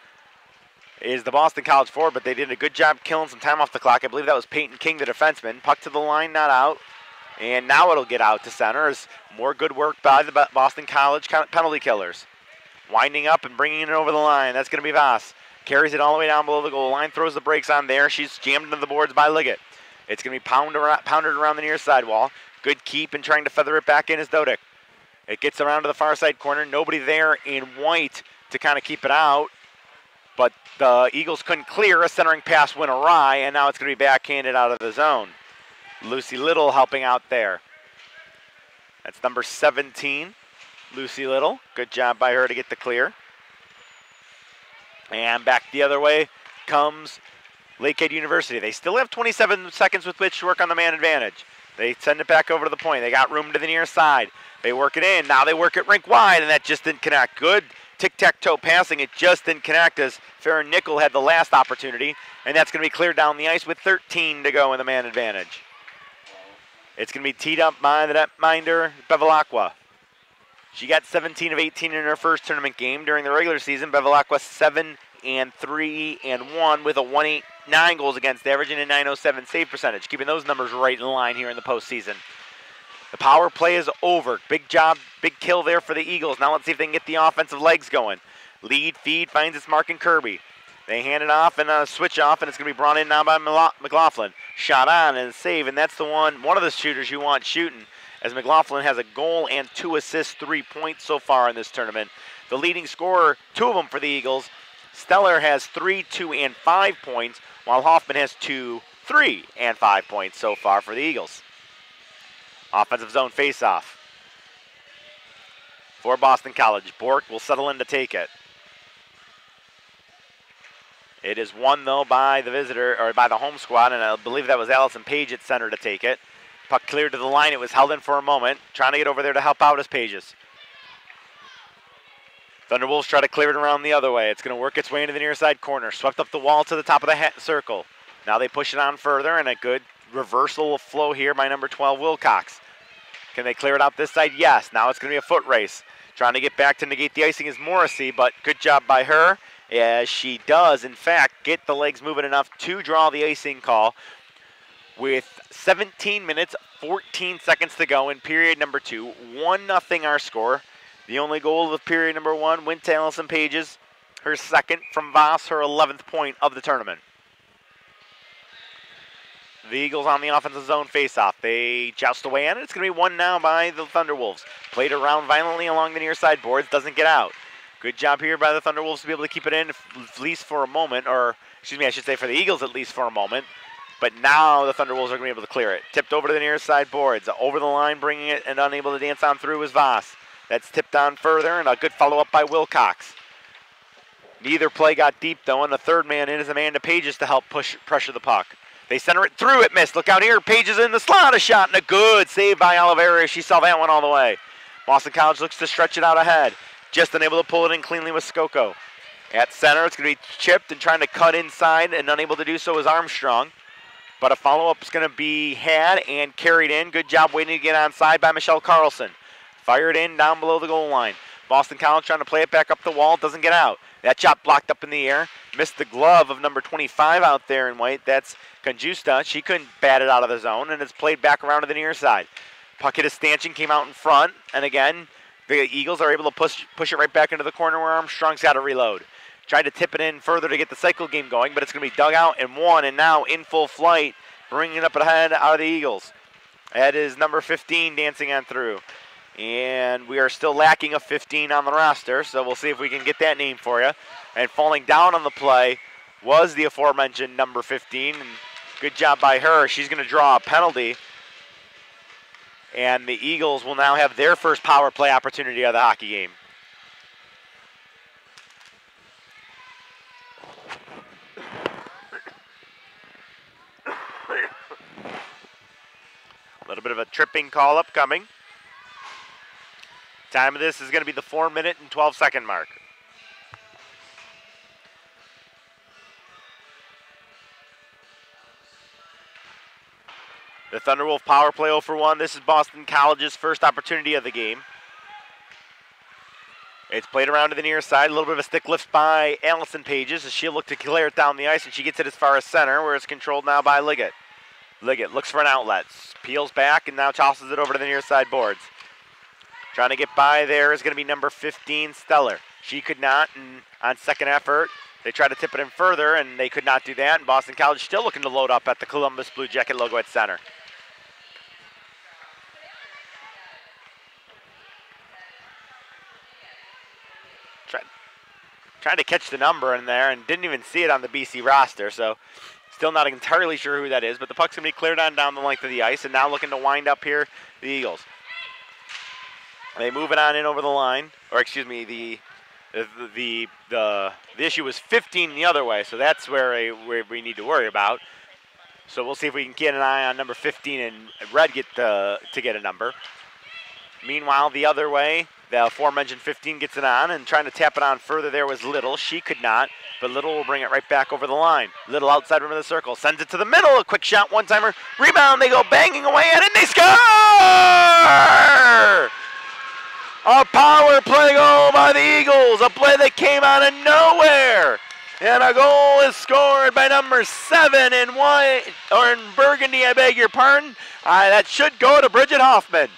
is the Boston College forward, but they did a good job killing some time off the clock. I believe that was Peyton King, the defenseman. Puck to the line, not out. And now it'll get out to center as more good work by the Boston College penalty killers. Winding up and bringing it over the line. That's going to be Voss. Carries it all the way down below the goal line. Throws the brakes on there. She's jammed into the boards by Liggett. It's going to be pounded around the near side wall. Good keep and trying to feather it back in is Dodick. It gets around to the far side corner. Nobody there in white to kind of keep it out. But the Eagles couldn't clear. A centering pass went awry, and now it's going to be backhanded out of the zone. Lucy Little helping out there. That's number 17, Lucy Little. Good job by her to get the clear. And back the other way comes Lakehead University. They still have 27 seconds with which to work on the man advantage. They send it back over to the point. They got room to the near side. They work it in. Now they work it rink wide, and that just didn't connect. Good tic-tac-toe passing. It just didn't connect as Farron Nickel had the last opportunity, and that's going to be cleared down the ice with 13 to go in the man advantage. It's going to be teed up by the netminder, Bevilacqua. She got 17 of 18 in her first tournament game. During the regular season, Bevilacqua 7-3-1 with a 189 goals against average and a 907 save percentage, keeping those numbers right in line here in the postseason. The power play is over. Big job, big kill there for the Eagles. Now let's see if they can get the offensive legs going. Lead, feed, finds its mark in Kirby. They hand it off and switch off, and it's going to be brought in now by McLaughlin. Shot on and save, and that's the one of the shooters you want shooting, as McLaughlin has a goal and 2 assists, 3 points so far in this tournament. The leading scorer, 2 of them for the Eagles. Steller has 3, 2, and 5 points, while Hoffman has 2, 3, and 5 points so far for the Eagles. Offensive zone face-off for Boston College. Bork will settle in to take it. It is won, though, by the visitor, or by the home squad, and I believe that was Allison Page at center to take it. Puck cleared to the line. It was held in for a moment. Trying to get over there to help out as Pages. Thunderwolves try to clear it around the other way. It's going to work its way into the near side corner. Swept up the wall to the top of the circle. Now they push it on further, and a good reversal of flow here by number 12, Wilcox. Can they clear it out this side? Yes. Now it's going to be a foot race. Trying to get back to negate the icing is Morrissey, but good job by her, as she does, in fact, get the legs moving enough to draw the icing call with 17 minutes, 14 seconds to go in period number 2. 1-0 our score. The only goal of period number 1 went to Allison Pages, her second from Voss, her 11th point of the tournament. The Eagles on the offensive zone face-off. They joust away on it. It's going to be won now by the Thunderwolves. Played around violently along the near side boards. Doesn't get out. Good job here by the Thunderwolves to be able to keep it in at least for a moment. Or, excuse me, I should say for the Eagles at least for a moment. But now the Thunderwolves are going to be able to clear it. Tipped over to the near side boards. Over the line, bringing it and unable to dance on through is Voss. That's tipped on further, and a good follow-up by Wilcox. Neither play got deep, though, and the third man in is Amanda Pages to help pressure the puck. They center it through, it missed. Look out here, Pages in the slot, a shot, and a good save by Oliveira. She saw that one all the way. Boston College looks to stretch it out ahead. Just unable to pull it in cleanly with Skoko. At center, it's going to be chipped and trying to cut inside, and unable to do so is Armstrong. But a follow-up is going to be had and carried in. Good job waiting to get onside by Michelle Carlson. Fired in down below the goal line. Boston College trying to play it back up the wall. Doesn't get out. That shot blocked up in the air. Missed the glove of number 25 out there in white. That's Conjusta. She couldn't bat it out of the zone, and it's played back around to the near side. Puck hit a stanchion, came out in front, and again, the Eagles are able to push it right back into the corner where Armstrong's got to reload. Tried to tip it in further to get the cycle game going, but it's going to be dug out and won, and now in full flight, bringing it up ahead out of the Eagles. That is number 15 dancing on through. And we are still lacking a 15 on the roster, so we'll see if we can get that name for you. And falling down on the play was the aforementioned number 15. And good job by her. She's going to draw a penalty. And the Eagles will now have their first power play opportunity of the hockey game. A little bit of a tripping call upcoming. Time of this is going to be the 4-minute and 12-second mark. The Thunderwolf power play 0 for 1. This is Boston College's first opportunity of the game. It's played around to the near side. A little bit of a stick lift by Allison Pages as she'll look to clear it down the ice, and she gets it as far as center, where it's controlled now by Liggett. Liggett looks for an outlet, peels back, and now tosses it over to the near side boards. Trying to get by there is going to be number 15, Stellar. She could not, and on second effort, they tried to tip it in further, and they could not do that, and Boston College still looking to load up at the Columbus Blue Jacket logo at center. Trying to catch the number in there and didn't even see it on the BC roster, so still not entirely sure who that is, but the puck's going to be cleared on down the length of the ice, and now looking to wind up here, the Eagles. They move it on in over the line, or excuse me, the issue was 15 the other way, so that's where we need to worry about. So we'll see if we can get an eye on number 15 and Red to get a number. Meanwhile, the other way, the aforementioned 15 gets it on, and trying to tap it on further there was Little. She could not, but Little will bring it right back over the line. Little outside rim of the circle, sends it to the middle, a quick shot, one-timer, rebound, they go banging away at it, and they score! A power play goal by the Eagles, a play that came out of nowhere. And a goal is scored by number 7 in white, or in burgundy, I beg your pardon. That should go to Bridget Hoffman.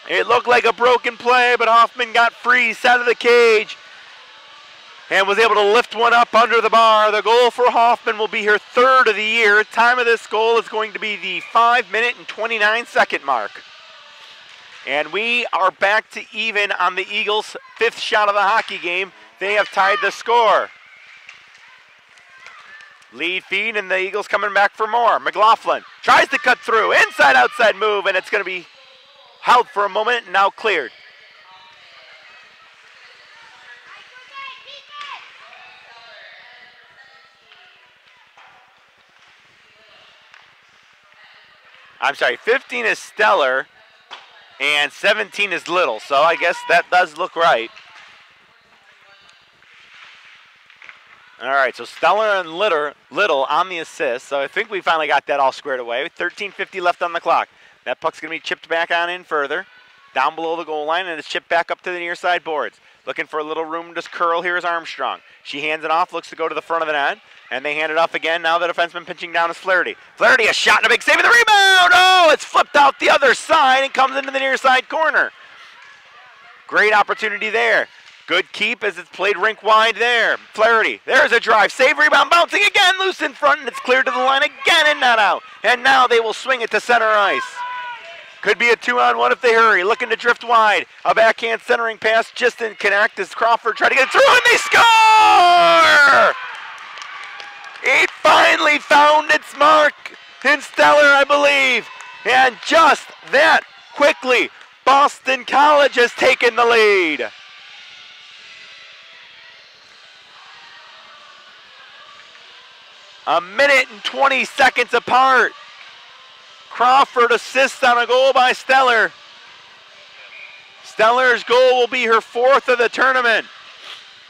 It looked like a broken play, but Hoffman got free, sat of the cage, and was able to lift one up under the bar. The goal for Hoffman will be her 3rd of the year. Time of this goal is going to be the 5-minute and 29-second mark. And we are back to even on the Eagles' 5th shot of the hockey game. They have tied the score. Lead feed, and the Eagles coming back for more. McLaughlin tries to cut through. Inside-outside move, and it's going to be held for a moment, and now cleared. I'm sorry, 15 is Stellar, and 17 is Little, so I guess that does look right. All right, so Stellar and Little on the assist, so I think we finally got that all squared away. 13:50 left on the clock. That puck's going to be chipped back on in further, down below the goal line, and it's chipped back up to the near side boards. Looking for a little room to curl here is Armstrong. She hands it off, looks to go to the front of the net, and they hand it off again. Now the defenseman pinching down is Flaherty. Flaherty, a shot and a big save, and the rebound! Oh, it's flipped out the other side and comes into the near side corner. Great opportunity there. Good keep as it's played rink wide there. Flaherty, there's a drive, save, rebound, bouncing again, loose in front, and it's cleared to the line again and not out. And now they will swing it to center ice. Could be a 2-on-1 if they hurry. Looking to drift wide. A backhand centering pass just didn't connect as Crawford tried to get it through, and they score! It finally found its mark in Stellar, I believe. And just that quickly, Boston College has taken the lead. A minute and 20 seconds apart. Crawford assists on a goal by Stellar. Stellar's goal will be her 4th of the tournament.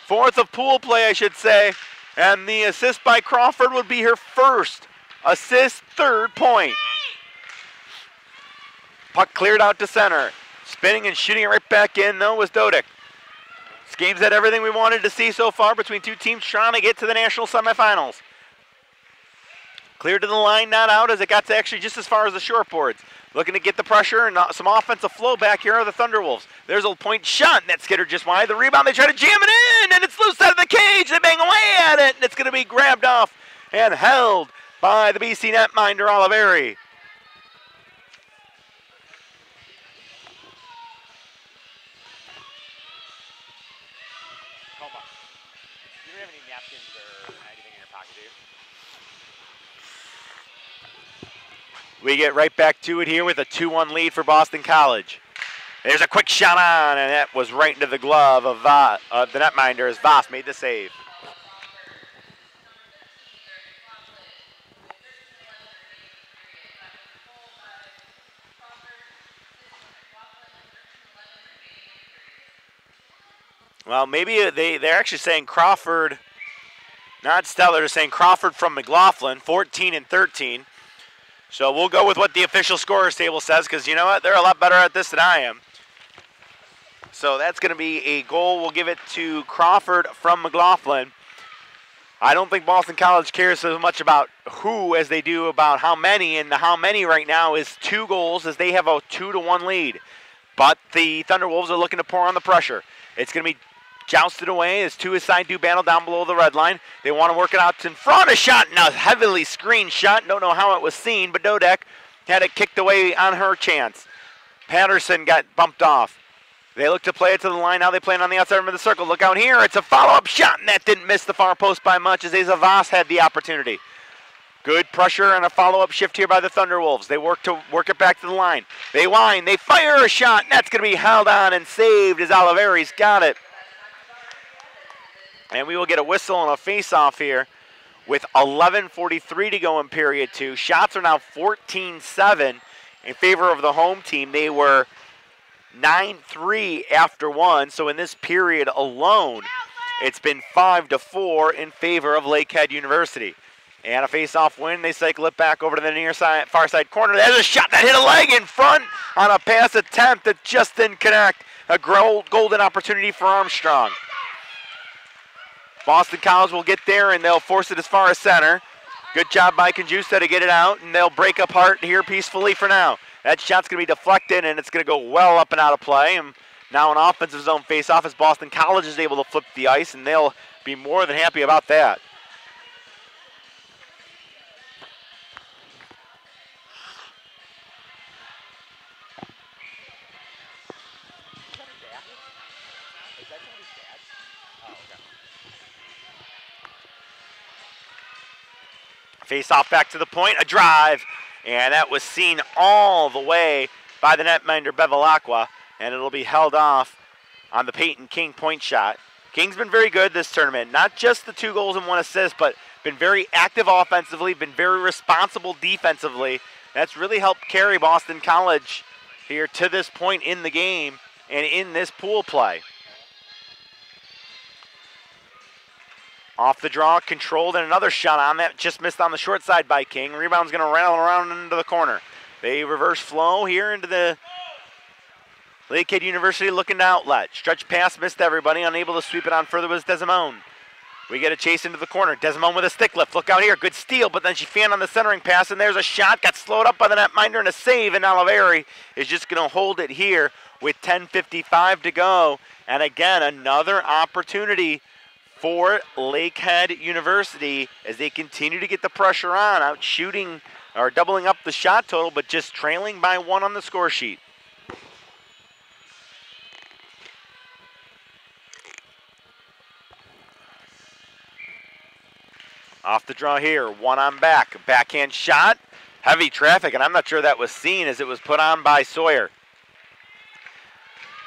4th of pool play, I should say. And the assist by Crawford would be her 1st assist, 3rd point. Puck cleared out to center. Spinning and shooting it right back in, though, was Dodick. This game's had everything we wanted to see so far between two teams trying to get to the national semifinals. Cleared to the line, not out, as it got to actually just as far as the short boards. Looking to get the pressure and some offensive flow back here are the Thunderwolves. There's a point shot, and that skittered just wide. The rebound, they try to jam it in, and it's loose out of the cage. They bang away at it, and it's going to be grabbed off and held by the BC netminder, Oliveri. You don't have any napkins or anything in your pocket, do you? We get right back to it here with a 2-1 lead for Boston College. There's a quick shot on, and that was right into the glove of the netminder as Voss made the save. Well, maybe they're actually saying Crawford, not Stellar, they're saying Crawford from McLaughlin, 14 and 13. So we'll go with what the official scorers table says, because you know what? They're a lot better at this than I am. So that's going to be a goal. We'll give it to Crawford from McLaughlin. I don't think Boston College cares so much about who as they do about how many, and the how many right now is 2 goals as they have a 2-1 lead. But the Thunderwolves are looking to pour on the pressure. It's going to be jousted away as 2 aside do battle down below the red line. They want to work it out in front. A shot, and a heavily screened shot. Don't know how it was seen, but Dodek had it kicked away on her chance. Patterson got bumped off. They look to play it to the line. Now they play it on the outside rim of the circle. Look out here. It's a follow-up shot, and that didn't miss the far post by much as Asa Voss had the opportunity. Good pressure and a follow-up shift here by the Thunderwolves. They work it back to the line. They wind. They fire a shot, and that's going to be held on and saved as Oliveri's got it. And we will get a whistle and a face-off here with 11:43 to go in period 2. Shots are now 14-7 in favor of the home team. They were 9-3 after 1, so in this period alone, it's been 5-4 in favor of Lakehead University. And a face-off win, they cycle it back over to the near side, far side corner. There's a shot that hit a leg in front on a pass attempt that just didn't connect. A golden opportunity for Armstrong. Boston College will get there, and they'll force it as far as center. Good job by Conjusta to get it out, and they'll break apart here peacefully for now. That shot's going to be deflected, and it's going to go well up and out of play. And now an offensive zone face-off as Boston College is able to flip the ice, and they'll be more than happy about that. Face off back to the point, a drive, and that was seen all the way by the netminder Bevilacqua, and it'll be held off on the Peyton King point shot. King's been very good this tournament, not just the 2 goals and 1 assist, but been very active offensively, been very responsible defensively. That's really helped carry Boston College here to this point in the game and in this pool play. Off the draw, controlled, and another shot on that. Just missed on the short side by King. Rebound's going to rattle around into the corner. They reverse flow here into the Lakehead University looking to outlet. Stretch pass, missed everybody. Unable to sweep it on further was Desimone. We get a chase into the corner. Desimone with a stick lift. Look out here. Good steal, but then she fanned on the centering pass, and there's a shot. Got slowed up by the netminder and a save, and Oliveri is just going to hold it here with 10:55 to go. And again, another opportunity for Lakehead University as they continue to get the pressure on, out shooting or doubling up the shot total, but just trailing by 1 on the score sheet. Off the draw here, 1 on back, backhand shot, heavy traffic, and I'm not sure that was seen as it was put on by Sawyer.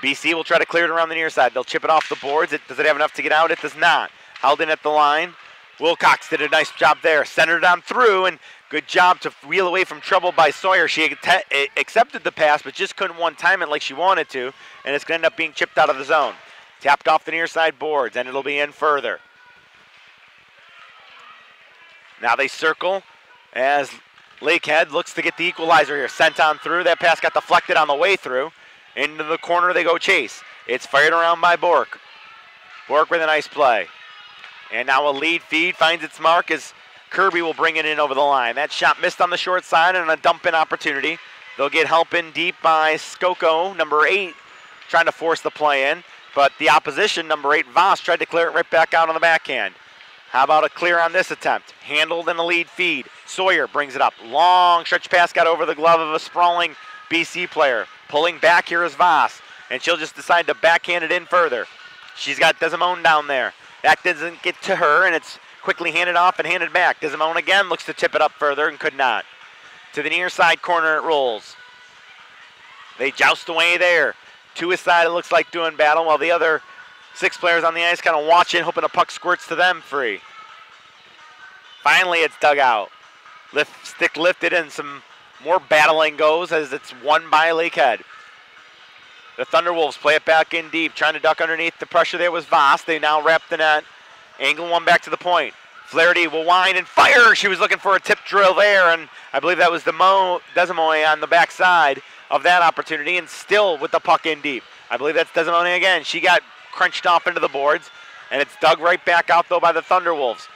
BC will try to clear it around the near side. They'll chip it off the boards. Does it have enough to get out? It does not. Held in at the line. Wilcox did a nice job there. Centered on through, and good job to wheel away from trouble by Sawyer. She accepted the pass, but just couldn't one-time it like she wanted to, and it's going to end up being chipped out of the zone. Tapped off the near side boards, and it'll be in further. Now they circle as Lakehead looks to get the equalizer here. Sent on through. That pass got deflected on the way through. Into the corner they go chase. It's fired around by Bork. Bork with a nice play. And now a lead feed finds its mark as Kirby will bring it in over the line. That shot missed on the short side and a dump-in opportunity. They'll get help in deep by Skoko, number 8, trying to force the play in. But the opposition, number 8, Voss, tried to clear it right back out on the backhand. How about a clear on this attempt? Handled in a lead feed. Sawyer brings it up. Long stretch pass got over the glove of a sprawling BC player. Pulling back here is Voss, and she'll just decide to backhand it in further. She's got Desimone down there. That doesn't get to her, and it's quickly handed off and handed back. Desimone again looks to tip it up further and could not. To the near side corner it rolls. They joust away there. To his side it looks like doing battle, while the other 6 players on the ice kind of watching, hoping a puck squirts to them free. Finally it's dug out. Stick lifted, and some more battling goes as it's won by Lakehead. The Thunderwolves play it back in deep, trying to duck underneath the pressure there was Voss. They now wrap the net. Angle one back to the point. Flaherty will wind and fire. She was looking for a tip drill there, and I believe that was Desimone on the backside of that opportunity, and still with the puck in deep. I believe that's Desimone again. She got crunched off into the boards, and it's dug right back out, though, by the Thunderwolves.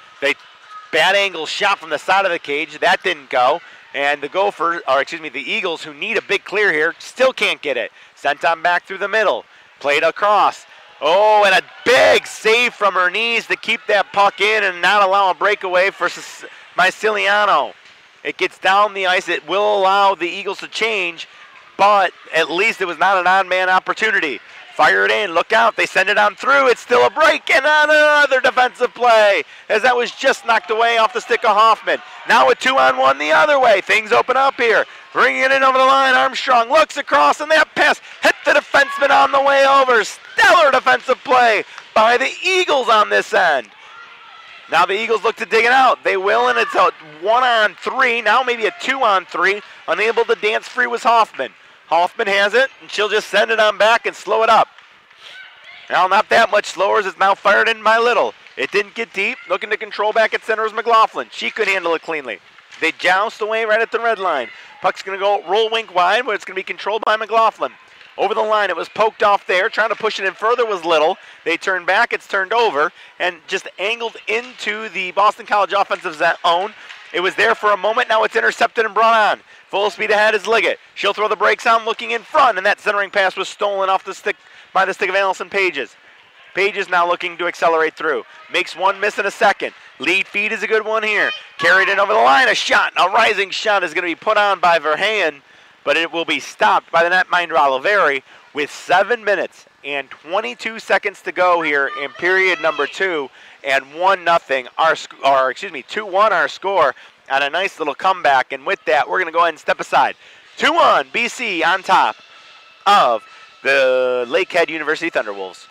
Bad angle shot from the side of the cage. That didn't go. And the Eagles, who need a big clear here, still can't get it. Sent on back through the middle. Played across. Oh, and a big save from her knees to keep that puck in and not allow a breakaway for Myciliano. It gets down the ice. It will allow the Eagles to change, but at least it was not an on-man opportunity. Fire it in. Look out. They send it on through. It's still a break, and another defensive play as that was just knocked away off the stick of Hoffman. Now a 2-on-1 the other way. Things open up here. Bringing it in over the line. Armstrong looks across, and that pass hit the defenseman on the way over. Stellar defensive play by the Eagles on this end. Now the Eagles look to dig it out. They will, and it's a 1-on-3. Now maybe a 2-on-3. Unable to dance free was Hoffman. Hoffman has it, and she'll just send it on back and slow it up. Now not that much slower as it's now fired in by Little. It didn't get deep. Looking to control back at center is McLaughlin. She could handle it cleanly. They joust away right at the red line. Puck's going to go roll wink wide, but it's going to be controlled by McLaughlin. Over the line, it was poked off there. Trying to push it in further was Little. They turn back, it's turned over, and just angled into the Boston College offensive zone. It was there for a moment. Now it's intercepted and brought on. Full speed ahead is Liggett. She'll throw the brakes on, looking in front, and that centering pass was stolen off the stick by the stick of Allison Pages. Pages now looking to accelerate through. Makes one miss in a second. Lead feed is a good one here. Carried in over the line. A rising shot is going to be put on by Verheyen, but it will be stopped by the netminder Oliveri with 7 minutes and 22 seconds to go here in period number 2, and 2-1 our score. And a nice little comeback, and with that, we're going to go ahead and step aside. 2-1, BC on top of the Lakehead University Thunderwolves.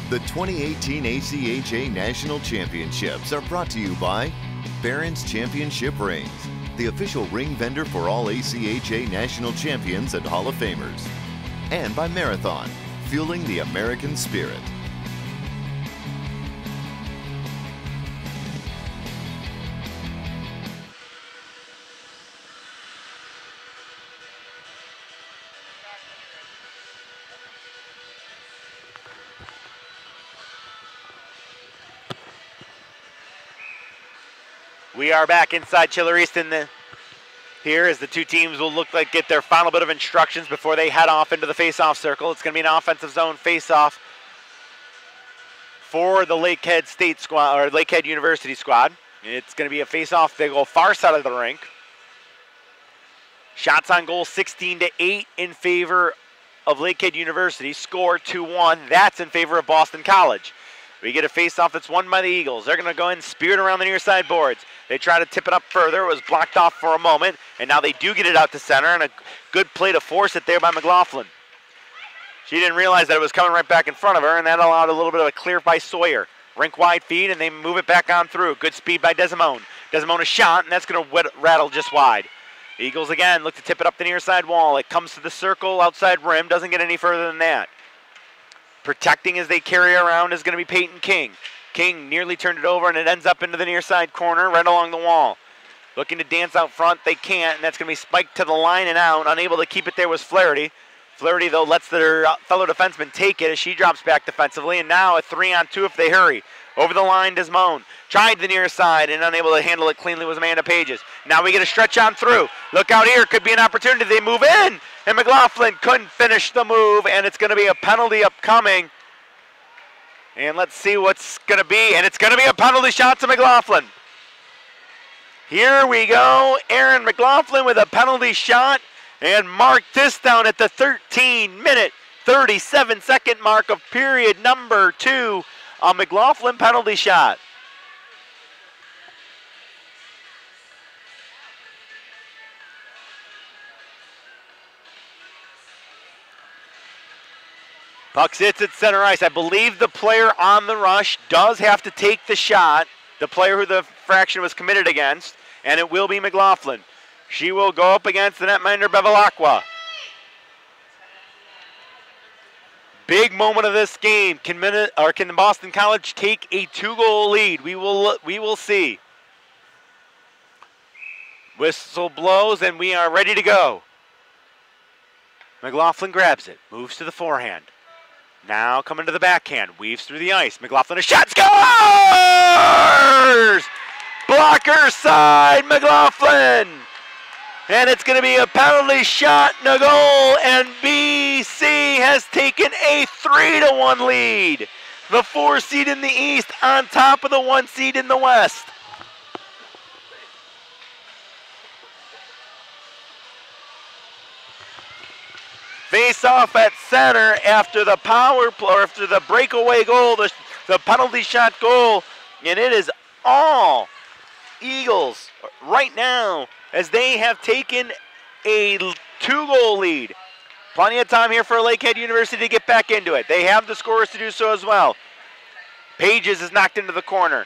The 2018 ACHA National Championships are brought to you by Barron's Championship Rings, the official ring vendor for all ACHA National Champions and Hall of Famers, and by Marathon, fueling the American spirit. We are back inside Chiller Easton here as the two teams will look like get their final bit of instructions before they head off into the face-off circle. It's going to be an offensive zone face-off for the Lakehead State squad, or Lakehead University squad. It's going to be a face-off. They go far side of the rink. Shots on goal 16-8 in favor of Lakehead University. Score 2-1. That's in favor of Boston College. We get a face-off that's won by the Eagles. They're going to go ahead and spear it around the near side boards. They try to tip it up further. It was blocked off for a moment, and now they do get it out to center, and a good play to force it there by McLaughlin. She didn't realize that it was coming right back in front of her, and that allowed a little bit of a clear by Sawyer. Rink wide feed, and they move it back on through. Good speed by Desimone. Desimone a shot, and that's going to rattle just wide. Eagles again look to tip it up the near side wall. It comes to the circle outside rim. Doesn't get any further than that. Protecting as they carry around is going to be Peyton King. King nearly turned it over, and it ends up into the near side corner right along the wall. Looking to dance out front. They can't, and that's going to be spiked to the line and out. Unable to keep it there was Flaherty. Flaherty, though, lets their fellow defenseman take it as she drops back defensively, and now a 3-on-2 if they hurry. Over the line, Desmond tried the near side and unable to handle it cleanly was Amanda Pages. Now we get a stretch on through. Look out here, could be an opportunity. They move in, and McLaughlin couldn't finish the move, and it's going to be a penalty upcoming. And let's see what's going to be, and it's going to be a penalty shot to McLaughlin. Here we go, Aaron McLaughlin with a penalty shot, and mark this down at the 13-minute, 37-second mark of period number 2. A McLaughlin penalty shot. Puck sits at center ice. I believe the player on the rush does have to take the shot, the player who the fraction was committed against, and it will be McLaughlin. She will go up against the netminder Bevilacqua. Big moment of this game. Can Boston College take a 2-goal lead? We will see. Whistle blows and we are ready to go. McLaughlin grabs it, moves to the forehand. Now coming to the backhand, weaves through the ice. McLaughlin a shot, scores! Blocker side, McLaughlin. And it's going to be a penalty shot and a goal, and BC has taken a 3-1 lead. The 4 seed in the East on top of the 1 seed in the West. Face off at center after the power play, or after the breakaway goal, the penalty shot goal, and it is all Eagles right now as they have taken a 2-goal lead. Plenty of time here for Lakehead University to get back into it. They have the scorers to do so as well. Pages is knocked into the corner.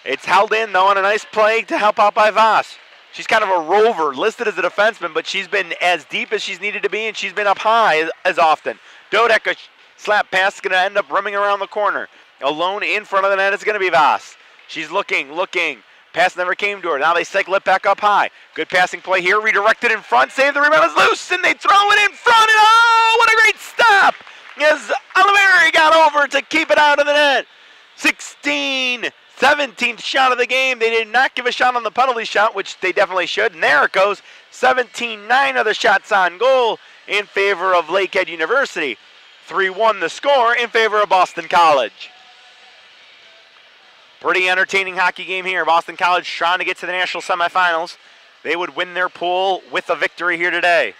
It's held in, though, on a nice play to help out by Voss. She's kind of a rover, listed as a defenseman, but she's been as deep as she's needed to be, and she's been up high as often. Dodek, a slap pass, is going to end up rimming around the corner. Alone in front of the net is going to be Voss. She's looking. Pass never came to her. Now they cycle it back up high. Good passing play here. Redirected in front. Save the rebound is loose, and they throw it in front. And oh, what a great stop as Oliveri got over to keep it out of the net. 17th shot of the game. They did not give a shot on the penalty shot, which they definitely should. And there it goes. 17-9 other shots on goal in favor of Lakehead University. 3-1 the score in favor of Boston College. Pretty entertaining hockey game here. Boston College trying to get to the national semifinals. They would win their pool with a victory here today.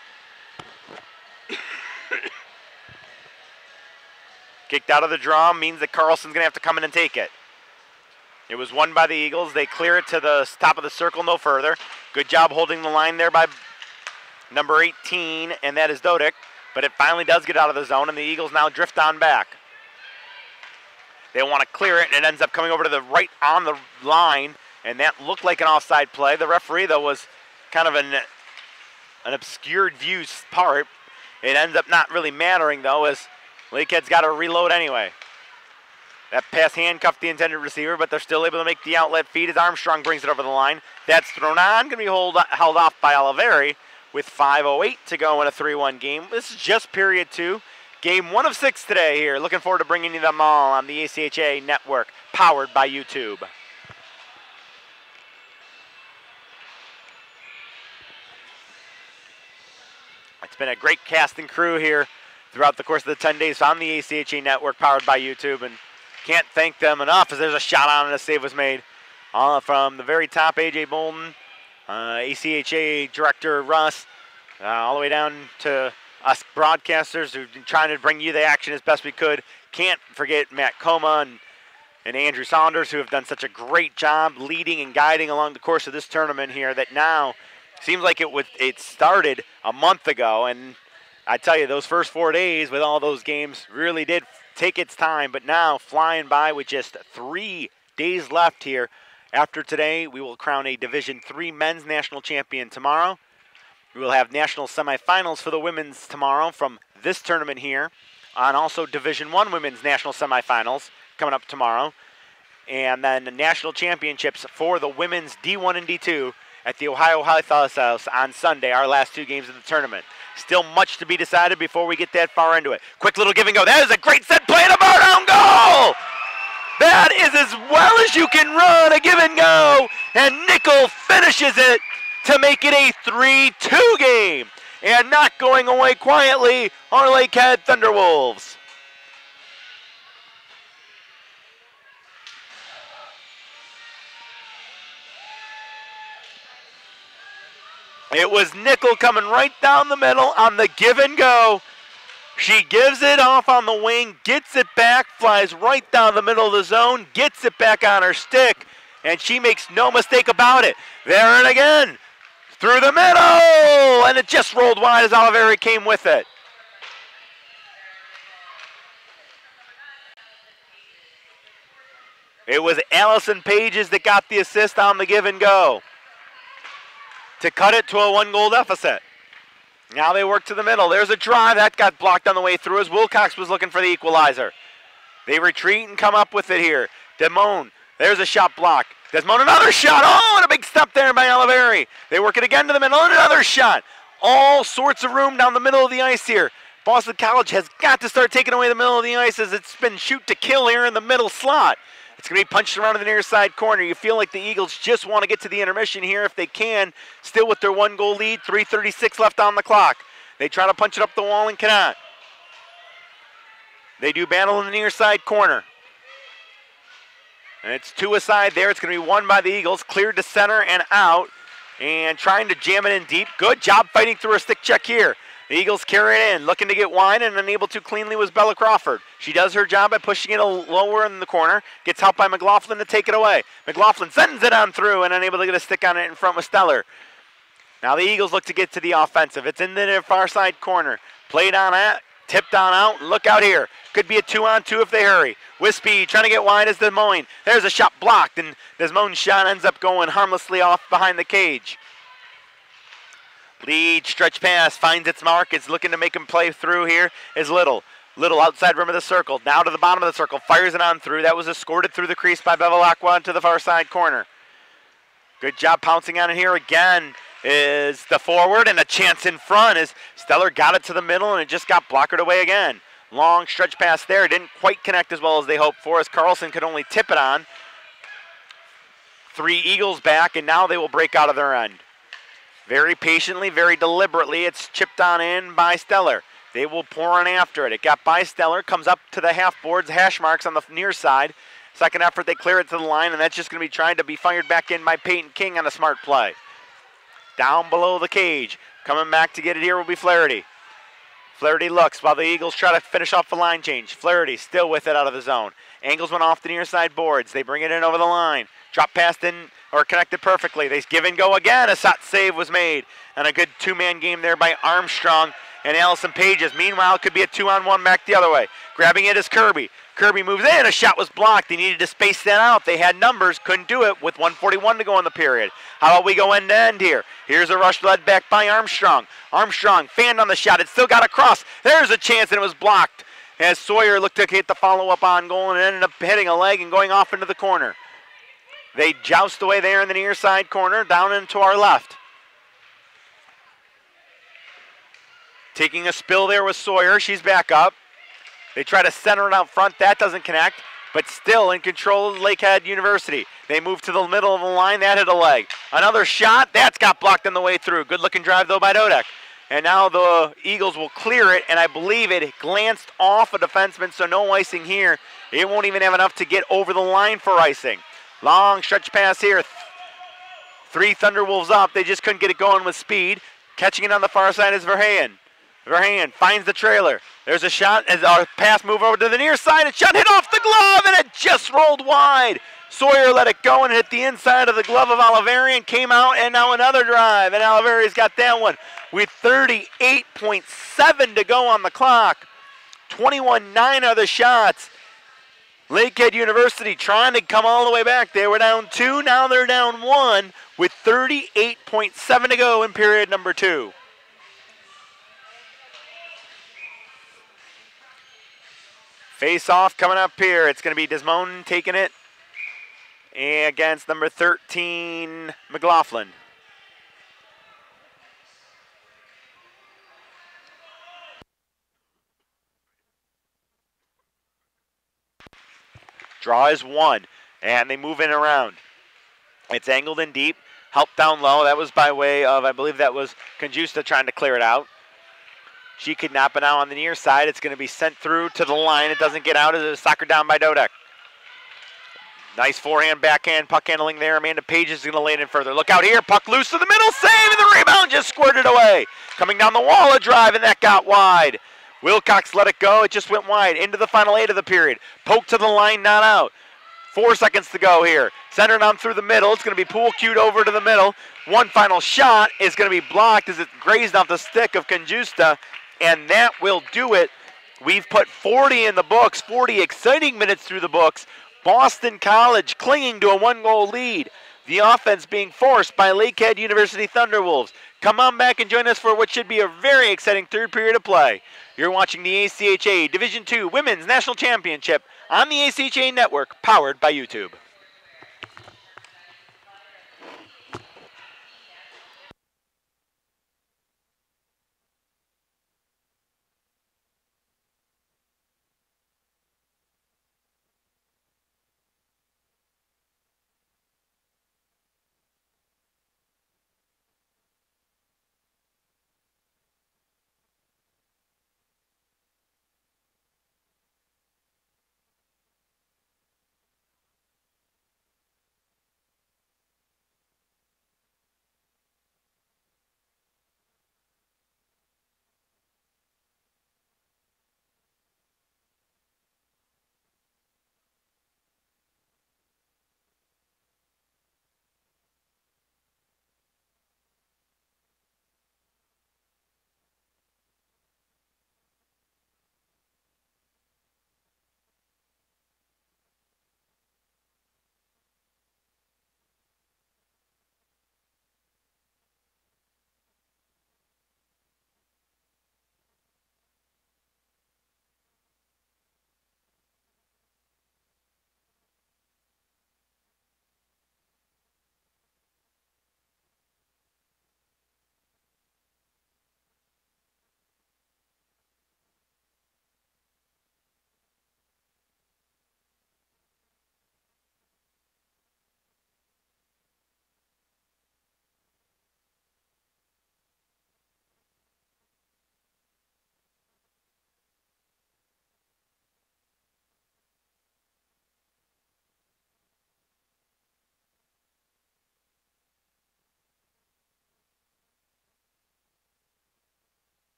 Kicked out of the draw means that Carlson's going to have to come in and take it. It was won by the Eagles. They clear it to the top of the circle, no further. Good job holding the line there by number 18, and that is Dodek. But it finally does get out of the zone, and the Eagles now drift on back. They want to clear it, and it ends up coming over to the right on the line, and that looked like an offside play. The referee, though, was kind of an obscured view part. It ends up not really mattering, though, as Lakehead's got to reload anyway. That pass handcuffed the intended receiver, but they're still able to make the outlet feed as Armstrong brings it over the line. That's thrown on, going to be held off by Oliveri with 5:08 to go in a 3-1 game. This is just period 2. Game 1 of 6 today here. Looking forward to bringing you them all on the ACHA network, powered by YouTube. It's been a great cast and crew here throughout the course of the 10 days on the ACHA network, powered by YouTube, and can't thank them enough as there's a shot on and a save was made from the very top. AJ Bolton, ACHA director Russ, all the way down to us broadcasters who've been trying to bring you the action as best we could. Can't forget Matt Coma and Andrew Saunders, who have done such a great job leading and guiding along the course of this tournament here that now seems like it started a month ago, and I tell you, those first 4 days with all those games really did take its time, but now flying by with just 3 days left here. After today, we will crown a Division III men's national champion tomorrow. We will have national semifinals for the women's tomorrow from this tournament here, and also Division I women's national semifinals coming up tomorrow. And then the national championships for the women's D1 and D2 at the Ohio Highthos House on Sunday, our last 2 games of the tournament. Still much to be decided before we get that far into it. Quick little give and go. That is a great set play and a bar down goal! That is as well as you can run, a give and go, and Nickel finishes it to make it a 3-2 game. And not going away quietly are Lakehead Thunderwolves. It was Nickel coming right down the middle on the give and go. She gives it off on the wing, gets it back, flies right down the middle of the zone, gets it back on her stick, and she makes no mistake about it. There and again, through the middle, and it just rolled wide as Oliveri came with it. It was Allison Pages that got the assist on the give and go to cut it to a 1-goal deficit. Now they work to the middle. There's a drive. That got blocked on the way through as Wilcox was looking for the equalizer. They retreat and come up with it here. Desmond, there's a shot block. Desmond, another shot. Oh, and a big step there by Oliveri. They work it again to the middle, and another shot. All sorts of room down the middle of the ice here. Boston College has got to start taking away the middle of the ice as it's been shoot to kill here in the middle slot. It's going to be punched around in the near side corner. You feel like the Eagles just want to get to the intermission here if they can. Still with their 1-goal lead, 3:36 left on the clock. They try to punch it up the wall and cannot. They do battle in the near side corner. And it's 2 aside there. It's going to be won by the Eagles. Cleared to center and out. And trying to jam it in deep. Good job fighting through a stick check here. The Eagles carry it in, looking to get wide, and unable to cleanly was Bella Crawford. She does her job by pushing it lower in the corner, gets help by McLaughlin to take it away. McLaughlin sends it on through and unable to get a stick on it in front with Stellar. Now the Eagles look to get to the offensive. It's in the far side corner. Played on at, tipped on out, and look out here. Could be a 2-on-2 if they hurry. With speed, trying to get wide is Desmoines. There's a shot blocked, and Desmoines' shot ends up going harmlessly off behind the cage. Lead stretch pass finds its mark. It's looking to make him play through here is Little. Little outside rim of the circle. Now to the bottom of the circle. Fires it on through. That was escorted through the crease by Bevilacqua into the far side corner. Good job pouncing on it here again is the forward, and a chance in front as Stellar got it to the middle and it just got blockered away again. Long stretch pass there. Didn't quite connect as well as they hoped for as Carlson could only tip it on. 3 Eagles back, and now they will break out of their end. Very patiently, very deliberately, it's chipped on in by Stellar. They will pour in after it. It got by Stellar, comes up to the half boards, hash marks on the near side. Second effort, they clear it to the line, and that's just going to be trying to be fired back in by Peyton King on a smart play. Down below the cage. Coming back to get it here will be Flaherty. Flaherty looks while the Eagles try to finish off the line change. Flaherty still with it out of the zone. Angles went off the near side boards. They bring it in over the line. Drop past in, or connected perfectly. They give and go again. A shot save was made. And a good 2-man game there by Armstrong and Allison Pages. Meanwhile, it could be a 2-on-1 back the other way. Grabbing it is Kirby. Kirby moves in. A shot was blocked. They needed to space that out. They had numbers. Couldn't do it with 1:41 to go in the period. How about we go end to end here? Here's a rush led back by Armstrong. Armstrong fanned on the shot. It still got across. There's a chance, and it was blocked as Sawyer looked to hit the follow-up on goal and ended up hitting a leg and going off into the corner. They joust away there in the near side corner, down into our left. Taking a spill there with Sawyer. She's back up. They try to center it out front. That doesn't connect, but still in control of Lakehead University. They move to the middle of the line. That hit a leg. Another shot. That's got blocked on the way through. Good-looking drive, though, by Dodek. And now the Eagles will clear it, and I believe it glanced off a defenseman, so no icing here. It won't even have enough to get over the line for icing. Long stretch pass here. 3 Thunderwolves up. They just couldn't get it going with speed. Catching it on the far side is Verheyen. Verheyen finds the trailer. There's a shot as our pass move over to the near side. A shot hit off the glove, and it just rolled wide. Sawyer let it go and hit the inside of the glove of Oliveri and came out, and now another drive. And Oliveri's got that one with 38.7 to go on the clock. 21-9 are the shots. Lakehead University trying to come all the way back. They were down 2, now they're down 1 with 38.7 to go in period number 2. Face off coming up here. It's going to be Desmond taking it against number 13, McLaughlin. Draw is 1, and they move in around. It's angled in deep, help down low. That was by way of, I believe that was Conjusta trying to clear it out. She could nap it out on the near side. It's going to be sent through to the line. It doesn't get out. It's a soccer down by Dodek. Nice forehand, backhand, puck handling there. Amanda Page is going to lay it in further. Look out here. Puck loose to the middle. Save, and the rebound just squirted away. Coming down the wall, a drive, and that got wide. Wilcox let it go. It just went wide into the final 8 of the period. Poke to the line, not out. 4 seconds to go here. Centered on through the middle. It's going to be pool cued over to the middle. One final shot is going to be blocked as it grazed off the stick of Conjusta, and that will do it. We've put 40 in the books, 40 exciting minutes through the books. Boston College clinging to a 1-goal lead. The offense being forced by Lakehead University Thunderwolves. Come on back and join us for what should be a very exciting third period of play. You're watching the ACHA Division II Women's National Championship on the ACHA Network, powered by YouTube.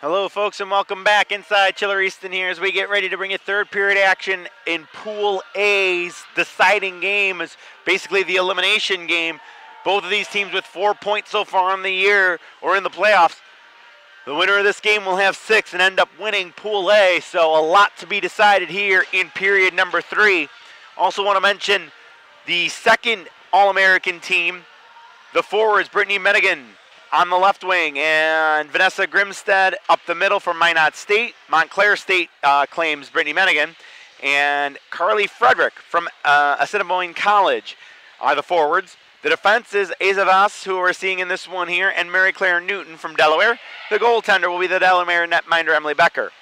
Hello, folks, and welcome back inside Chiller Easton here as we get ready to bring you third period action in Pool A's deciding game. Is basically the elimination game. Both of these teams with 4 points so far on the year or in the playoffs. The winner of this game will have 6 and end up winning Pool A, so a lot to be decided here in period number 3. Also want to mention the second All-American team, the forwards, Brittany Menigan on the left wing, and Vanessa Grimstead up the middle from Minot State. Montclair State claims Brittany Menigan. And Carly Frederick from Assiniboine College are the forwards. The defense is Azavas, who we're seeing in this one here, and Mary Claire Newton from Delaware. The goaltender will be the Delaware netminder Emily Becker.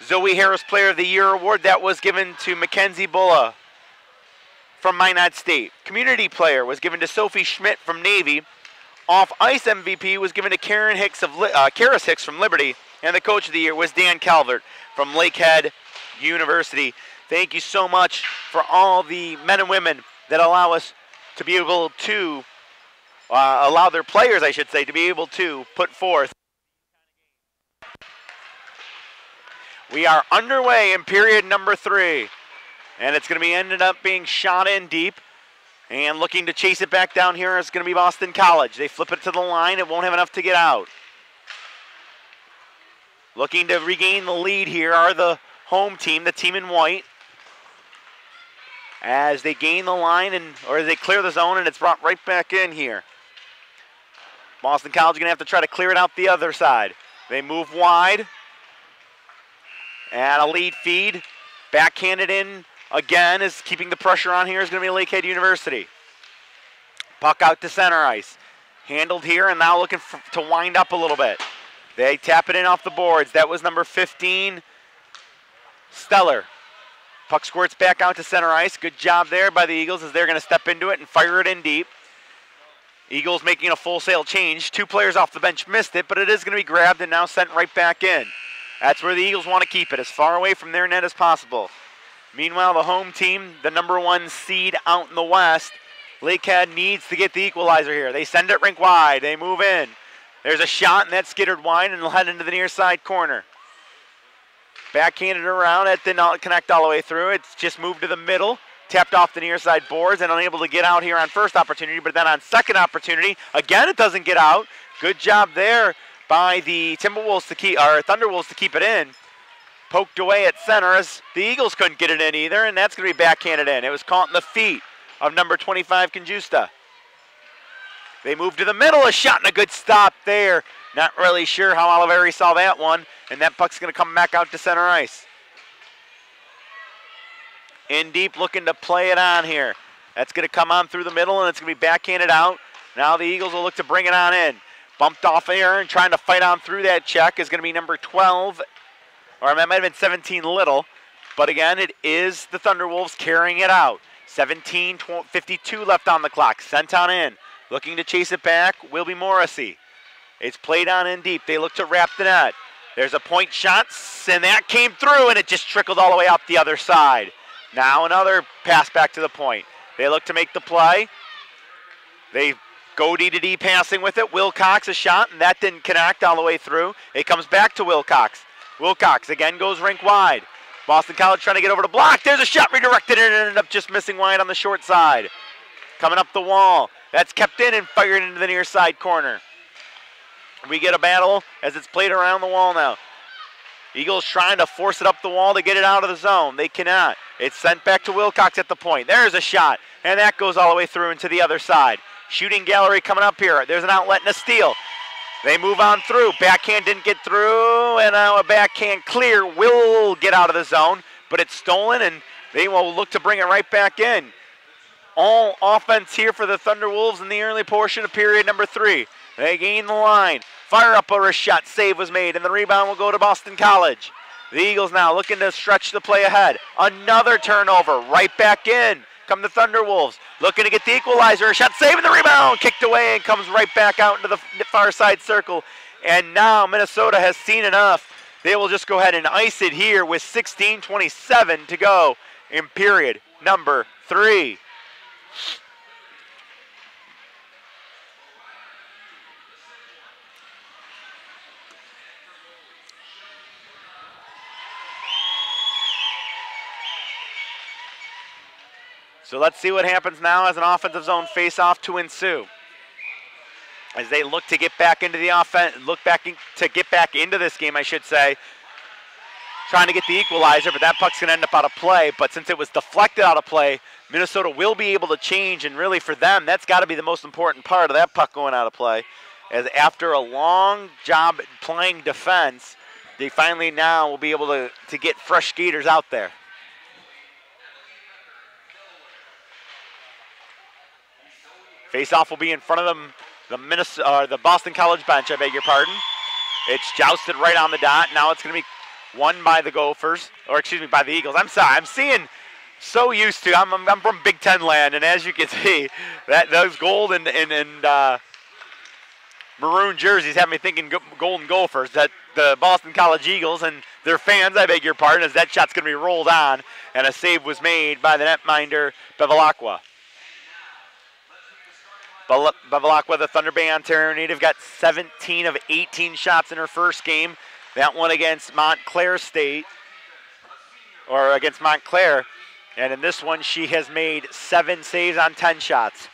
Zoe Harris Player of the Year award, that was given to Mackenzie Bulla from Minot State. Community Player was given to Sophie Schmidt from Navy. Off-ice MVP was given to Karis Hicks from Liberty, and the Coach of the Year was Dan Calvert from Lakehead University. Thank you so much for all the men and women that allow us to be able to, allow their players, I should say, to be able to put forth. We are underway in period number 3, and it's going to be ended up being shot in deep. And looking to chase it back down here is going to be Boston College. They flip it to the line. It won't have enough to get out. Looking to regain the lead here are the home team, the team in white. As they gain the line, or they clear the zone, and it's brought right back in here. Boston College is going to have to try to clear it out the other side. They move wide. And a lead feed. Backhanded in. Again, is keeping the pressure on here is going to be Lakehead University. Puck out to center ice. Handled here and now looking to wind up a little bit. They tap it in off the boards. That was number 15, Stellar. Puck squirts back out to center ice. Good job there by the Eagles as they're going to step into it and fire it in deep. Eagles making a full sail change. 2 players off the bench missed it, but it is going to be grabbed and now sent right back in. That's where the Eagles want to keep it, as far away from their net as possible. Meanwhile, the home team, the number 1 seed out in the West, Lakehead needs to get the equalizer here. They send it rink wide. They move in. There's a shot, and that's skittered wide, and it'll head into the near side corner. Backhanded around. It did not connect all the way through. It's just moved to the middle, tapped off the near side boards, and unable to get out here on first opportunity, but then on second opportunity, again, it doesn't get out. Good job there by the Thunderwolves to keep it in. Poked away at center as the Eagles couldn't get it in either, and that's going to be backhanded in. It was caught in the feet of number 25, Conjusta. They move to the middle, a shot and a good stop there. Not really sure how Oliveri saw that one, and that puck's going to come back out to center ice. In deep, looking to play it on here. That's going to come on through the middle, and it's going to be backhanded out. Now the Eagles will look to bring it on in. Bumped off air and trying to fight on through that check is going to be number 12, or that might have been 17 Little. But again, it is the Thunderwolves carrying it out. 17:52 left on the clock. Sent on in. Looking to chase it back will be Morrissey. It's played on in deep. They look to wrap the net. There's a point shot, and that came through, and it just trickled all the way out the other side. Now another pass back to the point. They look to make the play. They go D-to-D passing with it. Wilcox a shot, and that didn't connect all the way through. It comes back to Wilcox. Wilcox again goes rink wide. Boston College trying to get over the block. There's a shot redirected, and it ended up just missing wide on the short side. Coming up the wall. That's kept in and fired into the near side corner. We get a battle as it's played around the wall now. Eagles trying to force it up the wall to get it out of the zone. They cannot. It's sent back to Wilcox at the point. There's a shot, and that goes all the way through into the other side. Shooting gallery coming up here. There's an outlet and a steal. They move on through. Backhand didn't get through, and now a backhand clear will get out of the zone, but it's stolen, and they will look to bring it right back in. All offense here for the Thunderwolves in the early portion of period number 3. They gain the line. Fire up a wrist shot. Save was made, and the rebound will go to Boston College. The Eagles now looking to stretch the play ahead. Another turnover. Right back in come the Thunderwolves. Looking to get the equalizer. A shot saving the rebound. Kicked away and comes right back out into the far side circle. And now Minnesota has seen enough. They will just go ahead and ice it here with 16:27 to go in period number 3. So let's see what happens now as an offensive zone face-off to ensue. As they look to get back into the offense, to get back into this game, I should say. Trying to get the equalizer, but that puck's going to end up out of play. But since it was deflected out of play, Minnesota will be able to change, and really for them, that's got to be the most important part of that puck going out of play. As after a long job playing defense, they finally now will be able to get fresh skaters out there. Face-off will be in front of them, the Boston College bench, I beg your pardon. It's jousted right on the dot. Now it's going to be won by the Gophers, or excuse me, by the Eagles. I'm sorry, I'm seeing so used to, I'm from Big Ten land, and as you can see, those gold and maroon jerseys have me thinking Golden Gophers, that the Boston College Eagles and their fans, I beg your pardon, as that shot's going to be rolled on, and a save was made by the netminder, Bevilacqua. Bevilacqua, the Thunder Bay, Ontario native, got 17 of 18 shots in her first game. That one against Montclair State, or against Montclair. And in this one, she has made 7 saves on 10 shots.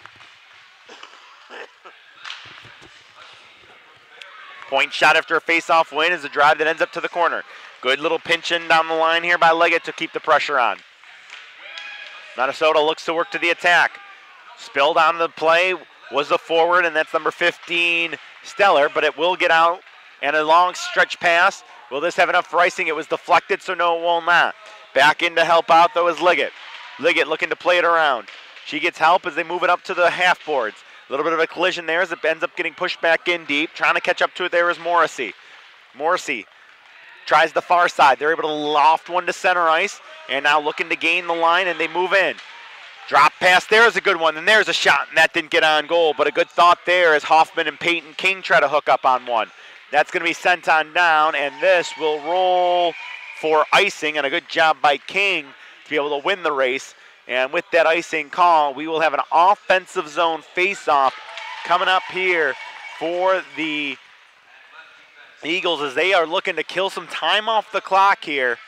Point shot after a face-off win is a drive that ends up to the corner. Good little pinch in down the line here by Leggett to keep the pressure on. Minnesota looks to work to the attack. Spilled on the play was the forward, and that's number 15, Stellar, but it will get out. And a long stretch pass. Will this have enough for icing? It was deflected, so no, it will not. Back in to help out, though, is Liggett. Liggett looking to play it around. She gets help as they move it up to the half boards. A little bit of a collision there as it ends up getting pushed back in deep. Trying to catch up to it there is Morrissey. Morrissey tries the far side. They're able to loft one to center ice, and now looking to gain the line, and they move in. Drop pass there is a good one, and there's a shot, and that didn't get on goal. But a good thought there as Hoffman and Peyton King try to hook up on one. That's going to be sent on down, and this will roll for icing, and a good job by King to be able to win the race. And with that icing call, we will have an offensive zone face-off coming up here for the Eagles as they are looking to kill some time off the clock here.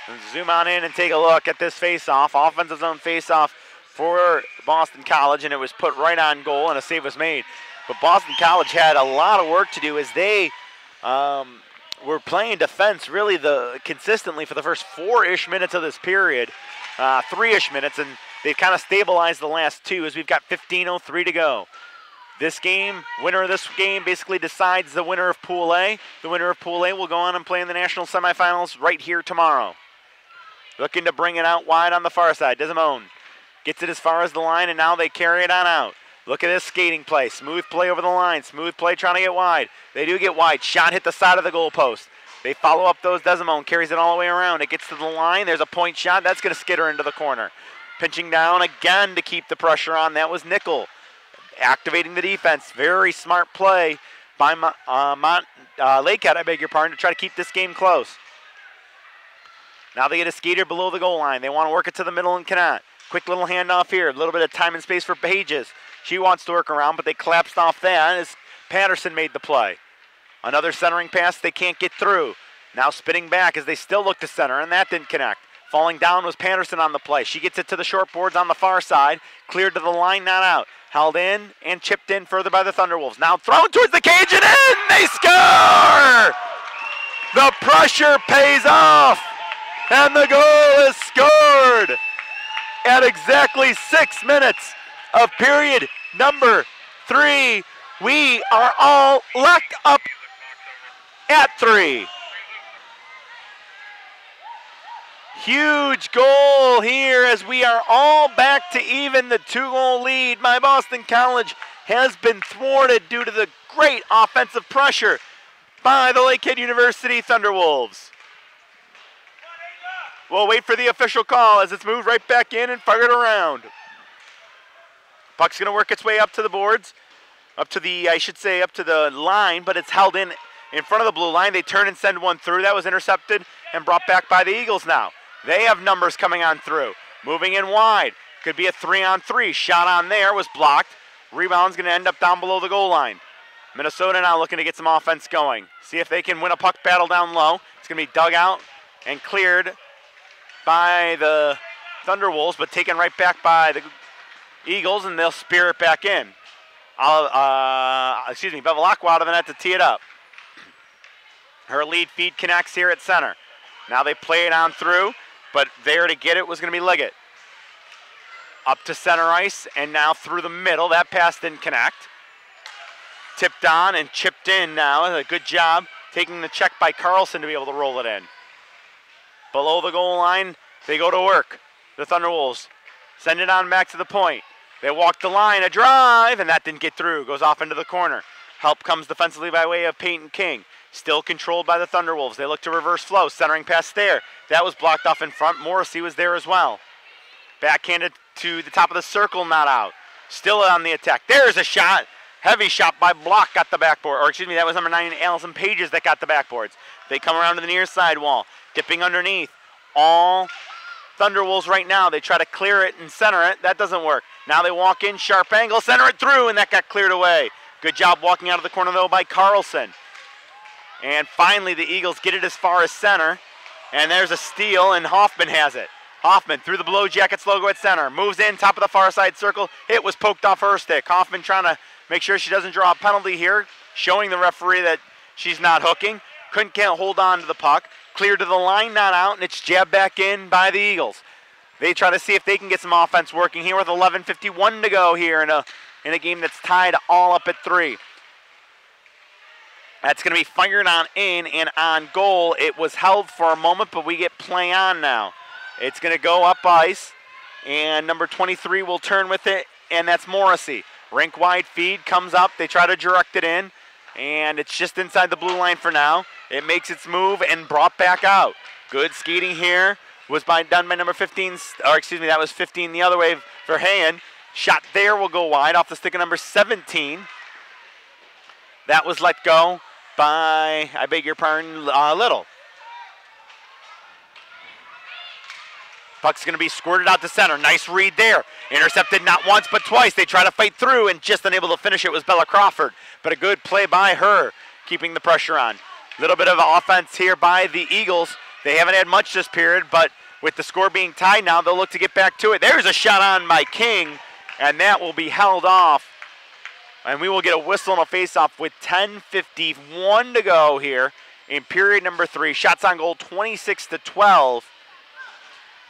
And zoom on in and take a look at this face-off. Offensive zone face-off for Boston College, and it was put right on goal, and a save was made. But Boston College had a lot of work to do as they were playing defense really consistently for the first 4-ish minutes of this period, 3-ish minutes, and they've kind of stabilized the last 2 as we've got 15:03 to go. This game, winner of this game basically decides the winner of Pool A. The winner of Pool A will go on and play in the national semifinals right here tomorrow. Looking to bring it out wide on the far side. Desimone gets it as far as the line, and now they carry it on out. Look at this skating play. Smooth play over the line. Smooth play trying to get wide. They do get wide. Shot hit the side of the goal post. They follow up those. Desimone carries it all the way around. It gets to the line. There's a point shot. That's going to skid her into the corner. Pinching down again to keep the pressure on. That was Nickel. Activating the defense. Very smart play by Lakehead, I beg your pardon, to try to keep this game close. Now they get a skater below the goal line. They want to work it to the middle and cannot. Quick little handoff here. A little bit of time and space for Pages. She wants to work around, but they collapsed off that as Patterson made the play. Another centering pass they can't get through. Now spinning back as they still look to center, and that didn't connect. Falling down was Patterson on the play. She gets it to the short boards on the far side. Cleared to the line, not out. Held in and chipped in further by the Thunderwolves. Now thrown towards the cage and in! They score! The pressure pays off! And the goal is scored at exactly 6 minutes of period number 3. We are all locked up at 3. Huge goal here as we are all back to even. The 2-goal lead by Boston College has been thwarted due to the great offensive pressure by the Lakehead University Thunderwolves. We'll wait for the official call as it's moved right back in and fired around. Puck's going to work its way up to the boards, up to the line, but it's held in front of the blue line. They turn and send one through. That was intercepted and brought back by the Eagles now. They have numbers coming on through. Moving in wide. Could be a 3-on-3. Shot on there was blocked. Rebound's going to end up down below the goal line. Minnesota now looking to get some offense going. See if they can win a puck battle down low. It's going to be dug out and cleared by the Thunderwolves, but taken right back by the Eagles, and they'll spear it back in. Bevilacqua out of the net to tee it up. Her lead feed connects here at center. Now they play it on through, but there to get it was going to be Liggett. Up to center ice, and now through the middle. That pass didn't connect. Tipped on and chipped in now. A good job taking the check by Carlson to be able to roll it in. Below the goal line, they go to work. The Thunderwolves send it on back to the point. They walk the line, a drive, and that didn't get through. Goes off into the corner. Help comes defensively by way of Peyton King. Still controlled by the Thunderwolves. They look to reverse flow, centering pass there. That was blocked off in front. Morrissey was there as well. Backhanded to the top of the circle, not out. Still on the attack. There's a shot. Heavy shot by Block, got the backboard. Or excuse me, that was number 9, Allison Pages, that got the backboards. They come around to the near side wall, dipping underneath. All Thunderwolves right now. They try to clear it and center it. That doesn't work. Now they walk in, sharp angle, center it through, and that got cleared away. Good job walking out of the corner, though, by Carlson. And finally, the Eagles get it as far as center. And there's a steal, and Hoffman has it. Hoffman through the Blue Jackets logo at center. Moves in, top of the far side circle. It was poked off her stick. Hoffman trying to make sure she doesn't draw a penalty here, showing the referee that she's not hooking. Can't hold on to the puck. Cleared to the line, not out, and it's jabbed back in by the Eagles. They try to see if they can get some offense working here with 11:51 to go here in a game that's tied all up at 3. That's going to be fired on in and on goal. It was held for a moment, but we get play on now. It's going to go up ice, and number 23 will turn with it, and that's Morrissey. Rink wide feed comes up. They try to direct it in, and it's just inside the blue line for now. It makes its move and brought back out. Good skating here was done by number 15, or excuse me, that was 15 the other way for Hayen. Shot there will go wide off the stick of number 17. That was let go by, I beg your pardon, Little. Puck's going to be squirted out to center. Nice read there. Intercepted not once but twice. They try to fight through and just unable to finish it was Bella Crawford. But a good play by her, keeping the pressure on. Little bit of offense here by the Eagles. They haven't had much this period, but with the score being tied now, they'll look to get back to it. There's a shot on by King, and that will be held off. And we will get a whistle and a face-off with 10:51 to go here in period number 3. Shots on goal 26-12.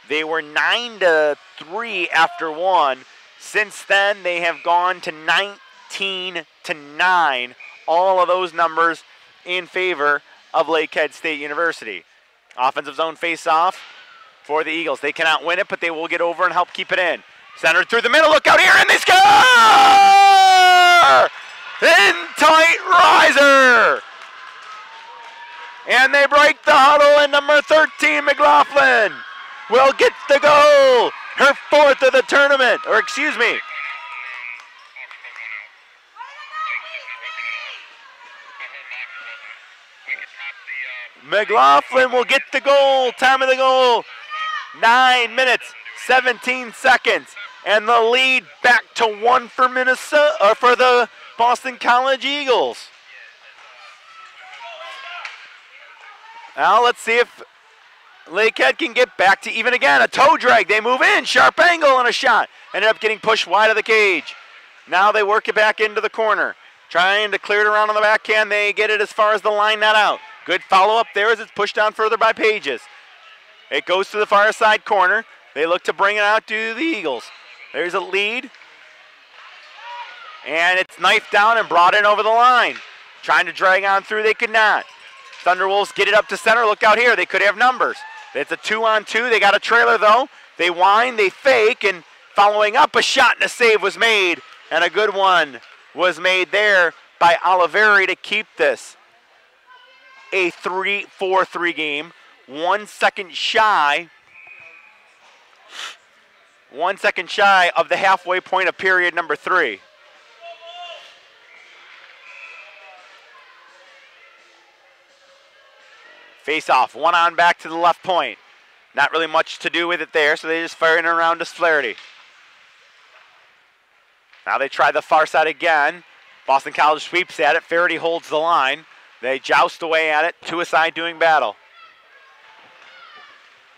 They were 9-3 after 1. Since then, they have gone to 19-9. All of those numbers in favor of Lakehead State University. Offensive zone face-off for the Eagles. They cannot win it, but they will get over and help keep it in. Centered through the middle. Look out here, and they score! In tight riser! And they break the huddle, and number 13, McLaughlin, will get the goal. Her 4th of the tournament, or excuse me. McLaughlin will get the goal. Time of the goal, 9 minutes, 17 seconds. And the lead back to 1 for Minnesota, or for the Boston College Eagles. Now let's see if Lakehead can get back to even again. A toe drag. They move in. Sharp angle and a shot. Ended up getting pushed wide of the cage. Now they work it back into the corner. Trying to clear it around on the backhand. They get it as far as the line, not out. Good follow-up there as it's pushed down further by Pages. It goes to the far side corner. They look to bring it out to the Eagles. There's a lead. And it's knifed down and brought in over the line. Trying to drag on through. They could not. Thunderwolves get it up to center. Look out here. They could have numbers. It's a 2-on-2. They got a trailer, though. They wind. They fake. And following up, a shot and a save was made. And a good one was made there by Oliveri to keep this a 4-3 game. 1 second shy. 1 second shy of the halfway point of period number 3. Face off, one on back to the left point. Not really much to do with it there, so they just fire it around to Flaherty. Now they try the far side again. Boston College sweeps at it. Flaherty holds the line. They joust away at it. Two aside doing battle.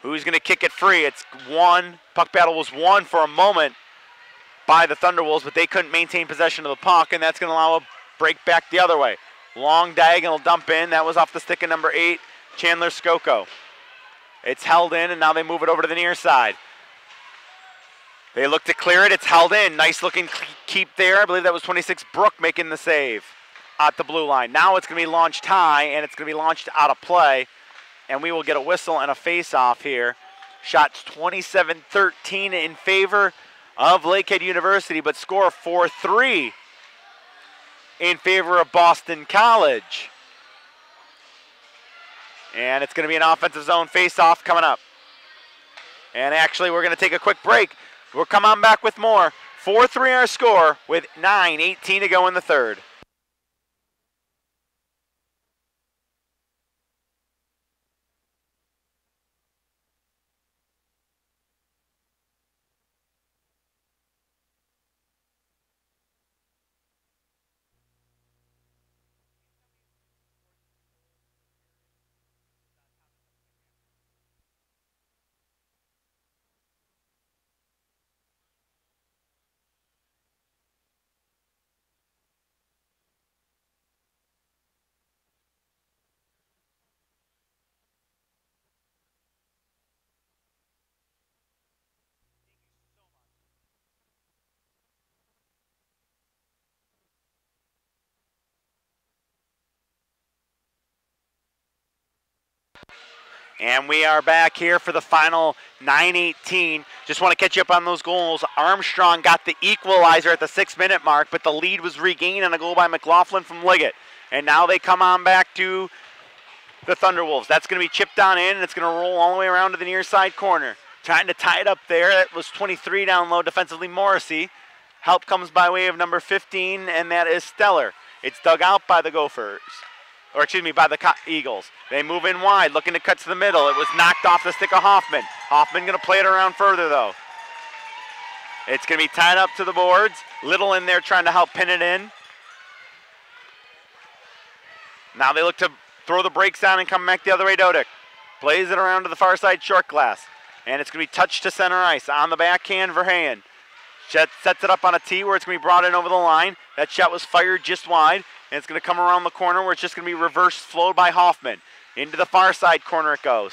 Who's going to kick it free? It's won. Puck battle was won for a moment by the Thunderwolves, but they couldn't maintain possession of the puck, and that's going to allow a break back the other way. Long diagonal dump in. That was off the stick of number 8, Chandler Skoko. It's held in, and now they move it over to the near side. They look to clear it. It's held in. Nice looking keep there. I believe that was 26 Brook making the save at the blue line. Now it's going to be launched high, and it's going to be launched out of play, and we will get a whistle and a face-off here. Shots 27-13 in favor of Lakehead University, but score 4-3 in favor of Boston College. And it's going to be an offensive zone face-off coming up. And actually, we're going to take a quick break. We'll come on back with more. 4-3 our score with 9:18 to go in the third. And we are back here for the final 9:18. Just want to catch you up on those goals. Armstrong got the equalizer at the 6-minute mark, but the lead was regained on a goal by McLaughlin from Liggett. And now they come on back to the Thunderwolves. That's going to be chipped on in, and it's going to roll all the way around to the near side corner. Trying to tie it up there. That was 23 down low defensively, Morrissey. Help comes by way of number 15, and that is Stellar. It's dug out by the Gophers. Or excuse me, by the Eagles. They move in wide, looking to cut to the middle. It was knocked off the stick of Hoffman. Hoffman going to play it around further, though. It's going to be tied up to the boards. Little in there trying to help pin it in. Now they look to throw the brakes on and come back the other way. Dodick plays it around to the far side short glass. And it's going to be touched to center ice. On the backhand, Verheyen. Sets it up on a tee where it's going to be brought in over the line. That shot was fired just wide. And it's going to come around the corner where it's just going to be reverse flowed by Hoffman. Into the far side corner it goes.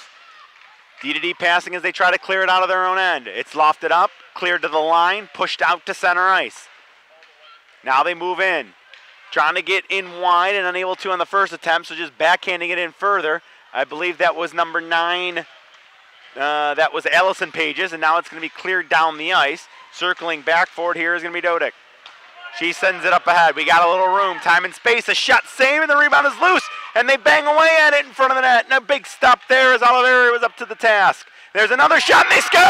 D-to-D passing as they try to clear it out of their own end. It's lofted up, cleared to the line, pushed out to center ice. Now they move in. Trying to get in wide and unable to on the first attempt, so just backhanding it in further. I believe that was number 9. That was Allison Pages, and now it's going to be cleared down the ice. Circling back forward here is going to be Dodick. She sends it up ahead. We got a little room, time and space. A shot save, and the rebound is loose, and they bang away at it in front of the net. And a big stop there as Oliveri was up to the task. There's another shot, and they score!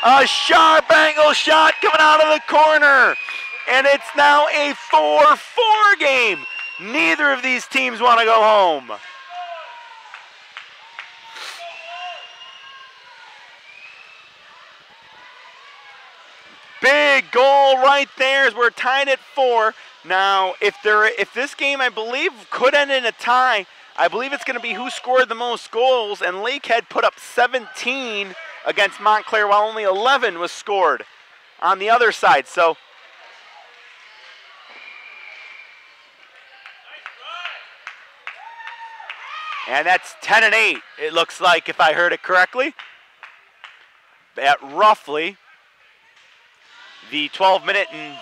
A sharp angle shot coming out of the corner, and it's now a 4-4 game. Neither of these teams want to go home. Big goal right there as we're tied at 4. Now, if this game, I believe, could end in a tie, I believe it's going to be who scored the most goals, and Lakehead put up 17 against Montclair while only 11 was scored on the other side. So, and that's 10-8, it looks like, if I heard it correctly, at roughly the 12-minute and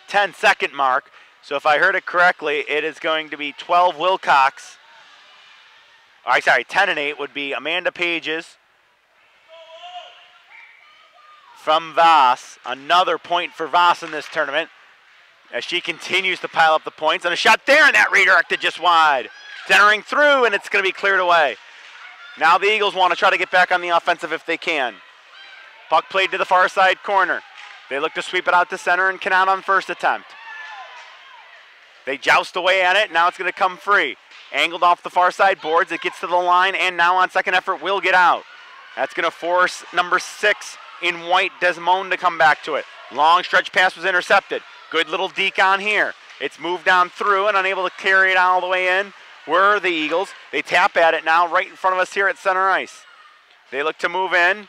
10-second mark. So if I heard it correctly, it is going to be 12 Wilcox. 10-8 would be Amanda Pages from Voss. Another point for Voss in this tournament as she continues to pile up the points. And a shot there, and that redirected just wide. Centering through, and it's going to be cleared away. Now the Eagles want to try to get back on the offensive if they can. Puck played to the far side corner. They look to sweep it out to center and cannot on first attempt. They joust away at it. Now it's going to come free. Angled off the far side boards. It gets to the line, and now on second effort will get out. That's going to force number 6 in white, Desmond, to come back to it. Long stretch pass was intercepted. Good little deke on here. It's moved down through and unable to carry it all the way in were the Eagles. They tap at it now right in front of us here at center ice. They look to move in,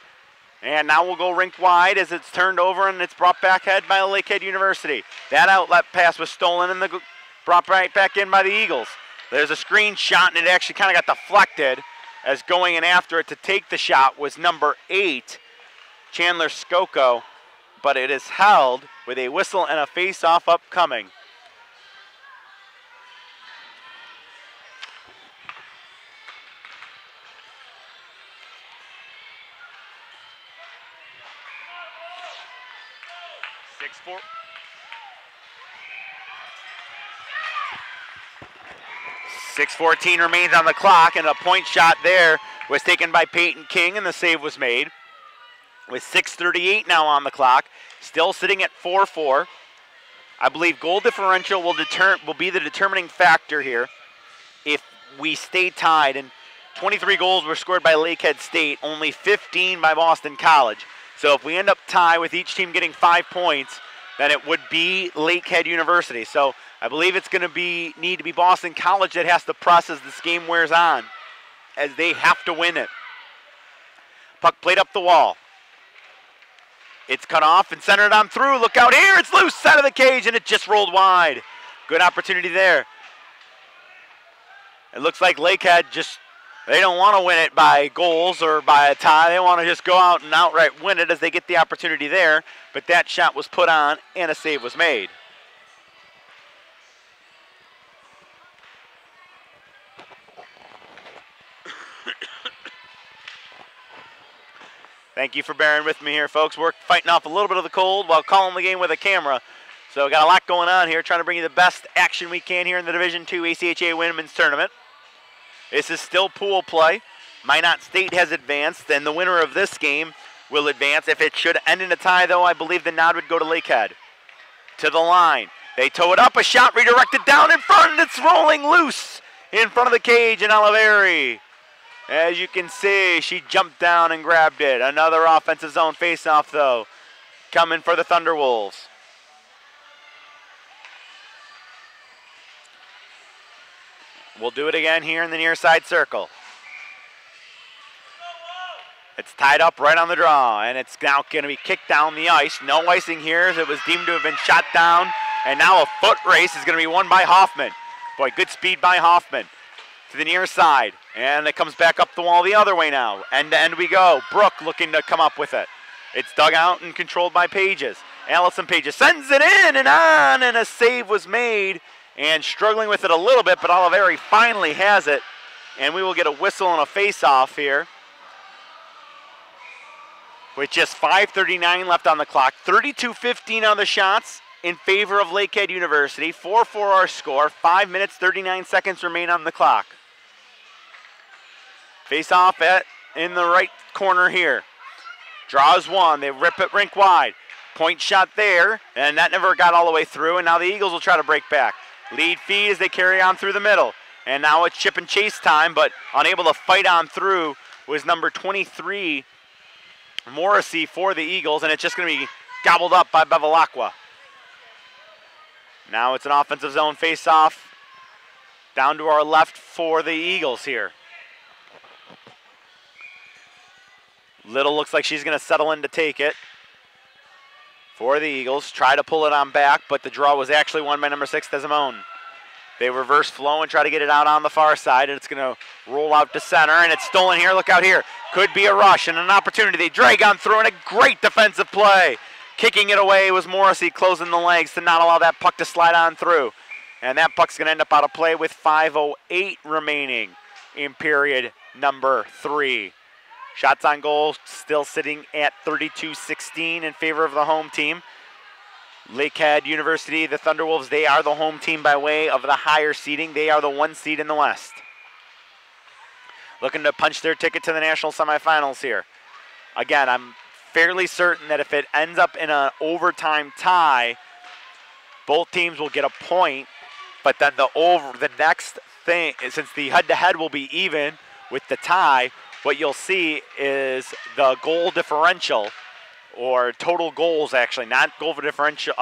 and now we'll go rink wide as it's turned over and it's brought back ahead by Lakehead University. That outlet pass was stolen and brought right back in by the Eagles. There's a screen shot, and it actually kind of got deflected, as going in after it to take the shot was number 8, Chandler Skoko, but it is held with a whistle and a face-off upcoming. Four. 6:14 remains on the clock, and a point shot there was taken by Peyton King, and the save was made. With 6:38 now on the clock, still sitting at 4-4. I believe goal differential will be the determining factor here if we stay tied. And 23 goals were scored by Lakehead State, only 15 by Boston College. So if we end up tied with each team getting 5 points, then it would be Lakehead University. So I believe it's going to need to be Boston College that has to press as this game wears on, as they have to win it. Puck played up the wall. It's cut off and centered on through. Look out here, it's loose, side of the cage, and it just rolled wide. Good opportunity there. It looks like Lakehead they don't want to win it by goals or by a tie. They want to just go out and outright win it as they get the opportunity there. But that shot was put on and a save was made. Thank you for bearing with me here, folks. We're fighting off a little bit of the cold while calling the game with a camera. So got a lot going on here, trying to bring you the best action we can here in the Division II ACHA Women's Tournament. This is still pool play. Minot State has advanced, and the winner of this game will advance. If it should end in a tie, though, I believe the nod would go to Lakehead. To the line. They tow it up, a shot redirected down in front, and it's rolling loose in front of the cage in Oliveri. As you can see, she jumped down and grabbed it. Another offensive zone faceoff, though, coming for the Thunderwolves. We'll do it again here in the near side circle. It's tied up right on the draw, and it's now going to be kicked down the ice. No icing here as it was deemed to have been shot down, and now a foot race is going to be won by Hoffman. Boy, good speed by Hoffman to the near side, and it comes back up the wall the other way now. End to end we go. Brooke looking to come up with it. It's dug out and controlled by Pages. Allison Pages sends it in and on, and a save was made, and struggling with it a little bit, but Oliveri finally has it, and we will get a whistle and a face-off here. With just 5:39 left on the clock. 32-15 on the shots in favor of Lakehead University. 4-4 our score. 5 minutes, 39 seconds remain on the clock. Face off in the right corner here. Draws one. They rip it rink wide. Point shot there, and that never got all the way through, and now the Eagles will try to break back. Lead feed as they carry on through the middle. And now it's chip and chase time, but unable to fight on through was number 23, Morrissey, for the Eagles, and it's just going to be gobbled up by Bevilacqua. Now it's an offensive zone face-off down to our left for the Eagles here. Little looks like she's going to settle in to take it for the Eagles. Try to pull it on back, but the draw was actually won by number 6, Desimone. They reverse flow and try to get it out on the far side, and it's going to roll out to center, and it's stolen here. Look out here. Could be a rush and an opportunity. They drag on through, and a great defensive play. Kicking it away was Morrissey, closing the legs to not allow that puck to slide on through. And that puck's going to end up out of play with 5:08 remaining in period number 3. Shots on goal still sitting at 32-16 in favor of the home team. Lakehead University, the Thunderwolves, they are the home team by way of the higher seeding. They are the 1 seed in the West. Looking to punch their ticket to the national semifinals here. Again, I'm fairly certain that if it ends up in an overtime tie, both teams will get a point, but then the next thing, since the head-to-head will be even with the tie, what you'll see is the goal differential, or total goals actually, not goal differential,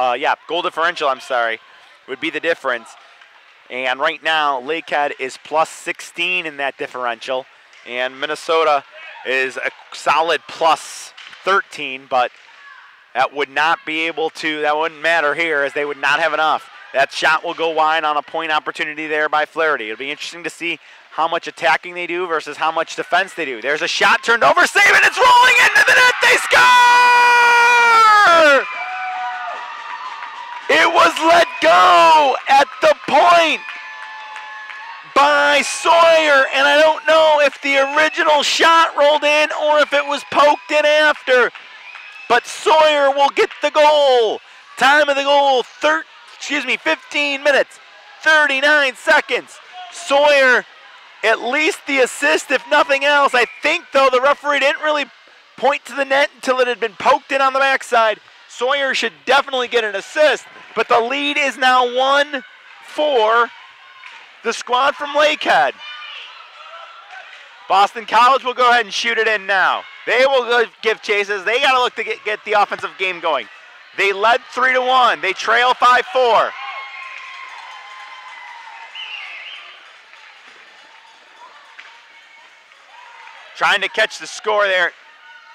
goal differential, I'm sorry, would be the difference. And right now, Lakehead is plus 16 in that differential. And Minnesota is a solid plus 13, but that would not be able to, that wouldn't matter here as they would not have enough. That shot will go wide on a point opportunity there by Flaherty. It'll be interesting to see how much attacking they do versus how much defense they do. There's a shot turned over, save it, it's rolling into the net, they score! It was let go at the point by Sawyer, and I don't know if the original shot rolled in or if it was poked in after, but Sawyer will get the goal. Time of the goal, 15 minutes, 39 seconds. Sawyer, at least the assist, if nothing else. I think, though, the referee didn't really point to the net until it had been poked in on the backside. Sawyer should definitely get an assist, but the lead is now 1 for the squad from Lakehead. Boston College will go ahead and shoot it in now. They will go give chases. They got to look to get the offensive game going. They led 3-1. They trail 5-4. Trying to catch the score there.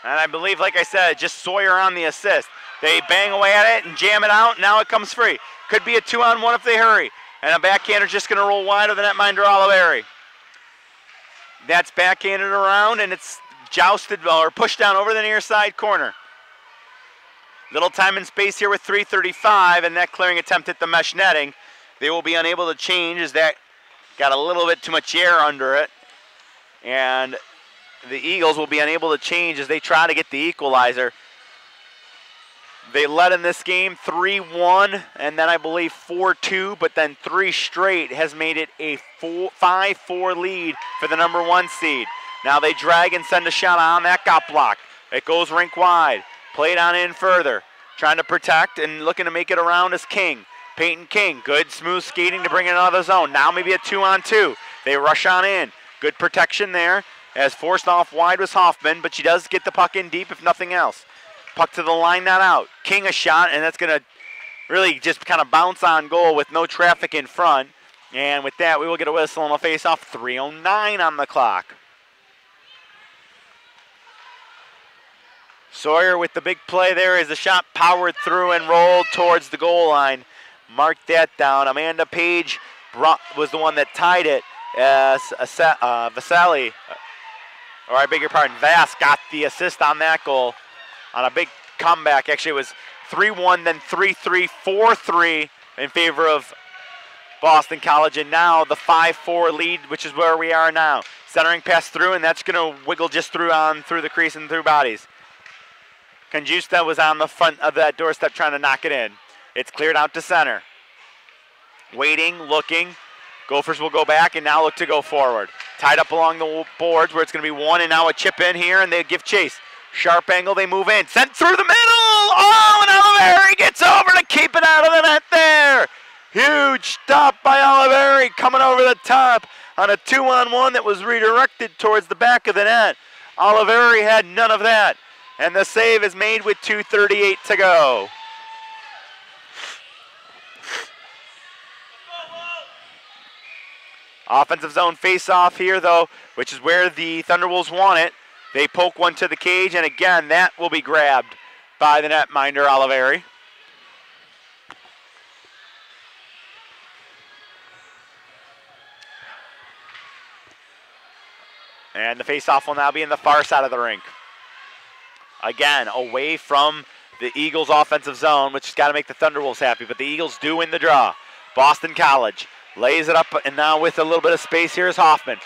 And I believe, like I said, just Sawyer on the assist. They bang away at it and jam it out. Now it comes free. Could be a 2-on-1 if they hurry. And a backhander just going to roll wide of the netminder Oliveri. That's backhanded around, and it's jousted or pushed down over the near side corner. Little time and space here with 3:35, and that clearing attempt hit the mesh netting. They will be unable to change as that got a little bit too much air under it. And the Eagles will be unable to change as they try to get the equalizer. They led in this game 3-1, and then I believe 4-2, but then 3 straight has made it a 5-4 lead for the number 1 seed. Now they drag and send a shot on. That got blocked. It goes rink wide. Played on in further. Trying to protect and looking to make it around is King. Peyton King, good smooth skating to bring it out of the zone. Now maybe a 2-on-2. They rush on in. Good protection there. As forced off wide was Hoffman, but she does get the puck in deep if nothing else. Puck to the line, not out. King a shot, and that's going to really just kind of bounce on goal with no traffic in front. And with that, we will get a whistle and a face-off. 3:09 on the clock. Sawyer with the big play there as the shot powered through and rolled towards the goal line. Mark that down. Amanda Page was the one that tied it as Vasali, or I beg your pardon, Vass got the assist on that goal on a big comeback. Actually, it was 3-1, then 3-3, 4-3 in favor of Boston College, and now the 5-4 lead, which is where we are now. Centering pass through, and that's going to wiggle just through the crease and through bodies. Conjusta was on the front of that doorstep trying to knock it in. It's cleared out to center. Waiting, looking. Gophers will go back and now look to go forward. Tied up along the boards where it's going to be 1, and now a chip in here, and they give chase. Sharp angle, they move in. Sent through the middle! Oh, and Oliveri gets over to keep it out of the net there. Huge stop by Oliveri coming over the top on a 2-on-1 that was redirected towards the back of the net. Oliveri had none of that. And the save is made with 2:38 to go. Offensive zone face-off here, though, which is where the Thunderwolves want it. They poke one to the cage, and again, that will be grabbed by the netminder, Oliveri. And the face-off will now be in the far side of the rink. Again, away from the Eagles' offensive zone, which has got to make the Thunderwolves happy, but the Eagles do win the draw. Boston College lays it up, and now with a little bit of space here is Hoffman.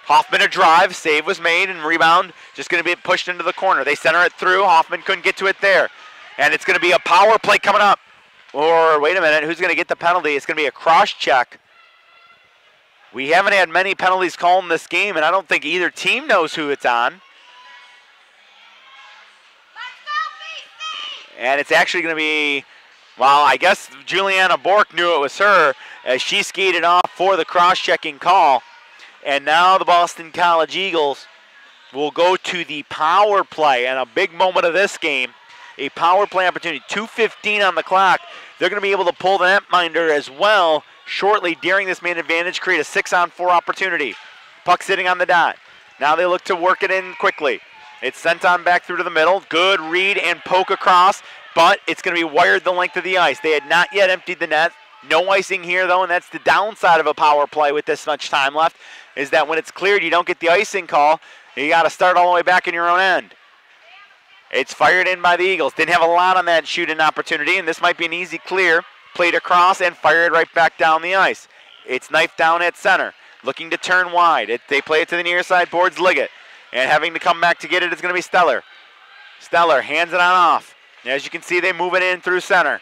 Hoffman a drive, save was made, and rebound just going to be pushed into the corner. They center it through. Hoffman couldn't get to it there. And it's going to be a power play coming up. Or, wait a minute, who's going to get the penalty? It's going to be a cross check. We haven't had many penalties called in this game, and I don't think either team knows who it's on. And it's actually going to be, well, I guess Juliana Bork knew it was her as she skated off for the cross-checking call. And now the Boston College Eagles will go to the power play. And a big moment of this game, a power play opportunity. 2:15 on the clock. They're going to be able to pull the netminder as well shortly during this man advantage create a 6-on-4 opportunity. Puck sitting on the dot. Now they look to work it in quickly. It's sent on back through to the middle. Good read and poke across, but it's going to be wired the length of the ice. They had not yet emptied the net. No icing here, though, and that's the downside of a power play with this much time left, is that when it's cleared, you don't get the icing call. You got to start all the way back in your own end. It's fired in by the Eagles. Didn't have a lot on that shoot-in opportunity, and this might be an easy clear. Played across and fired right back down the ice. It's knifed down at center, looking to turn wide. They play it to the near side boards, Liggett. And having to come back to get it is going to be Steller. Steller hands it on off. As you can see, they move it in through center.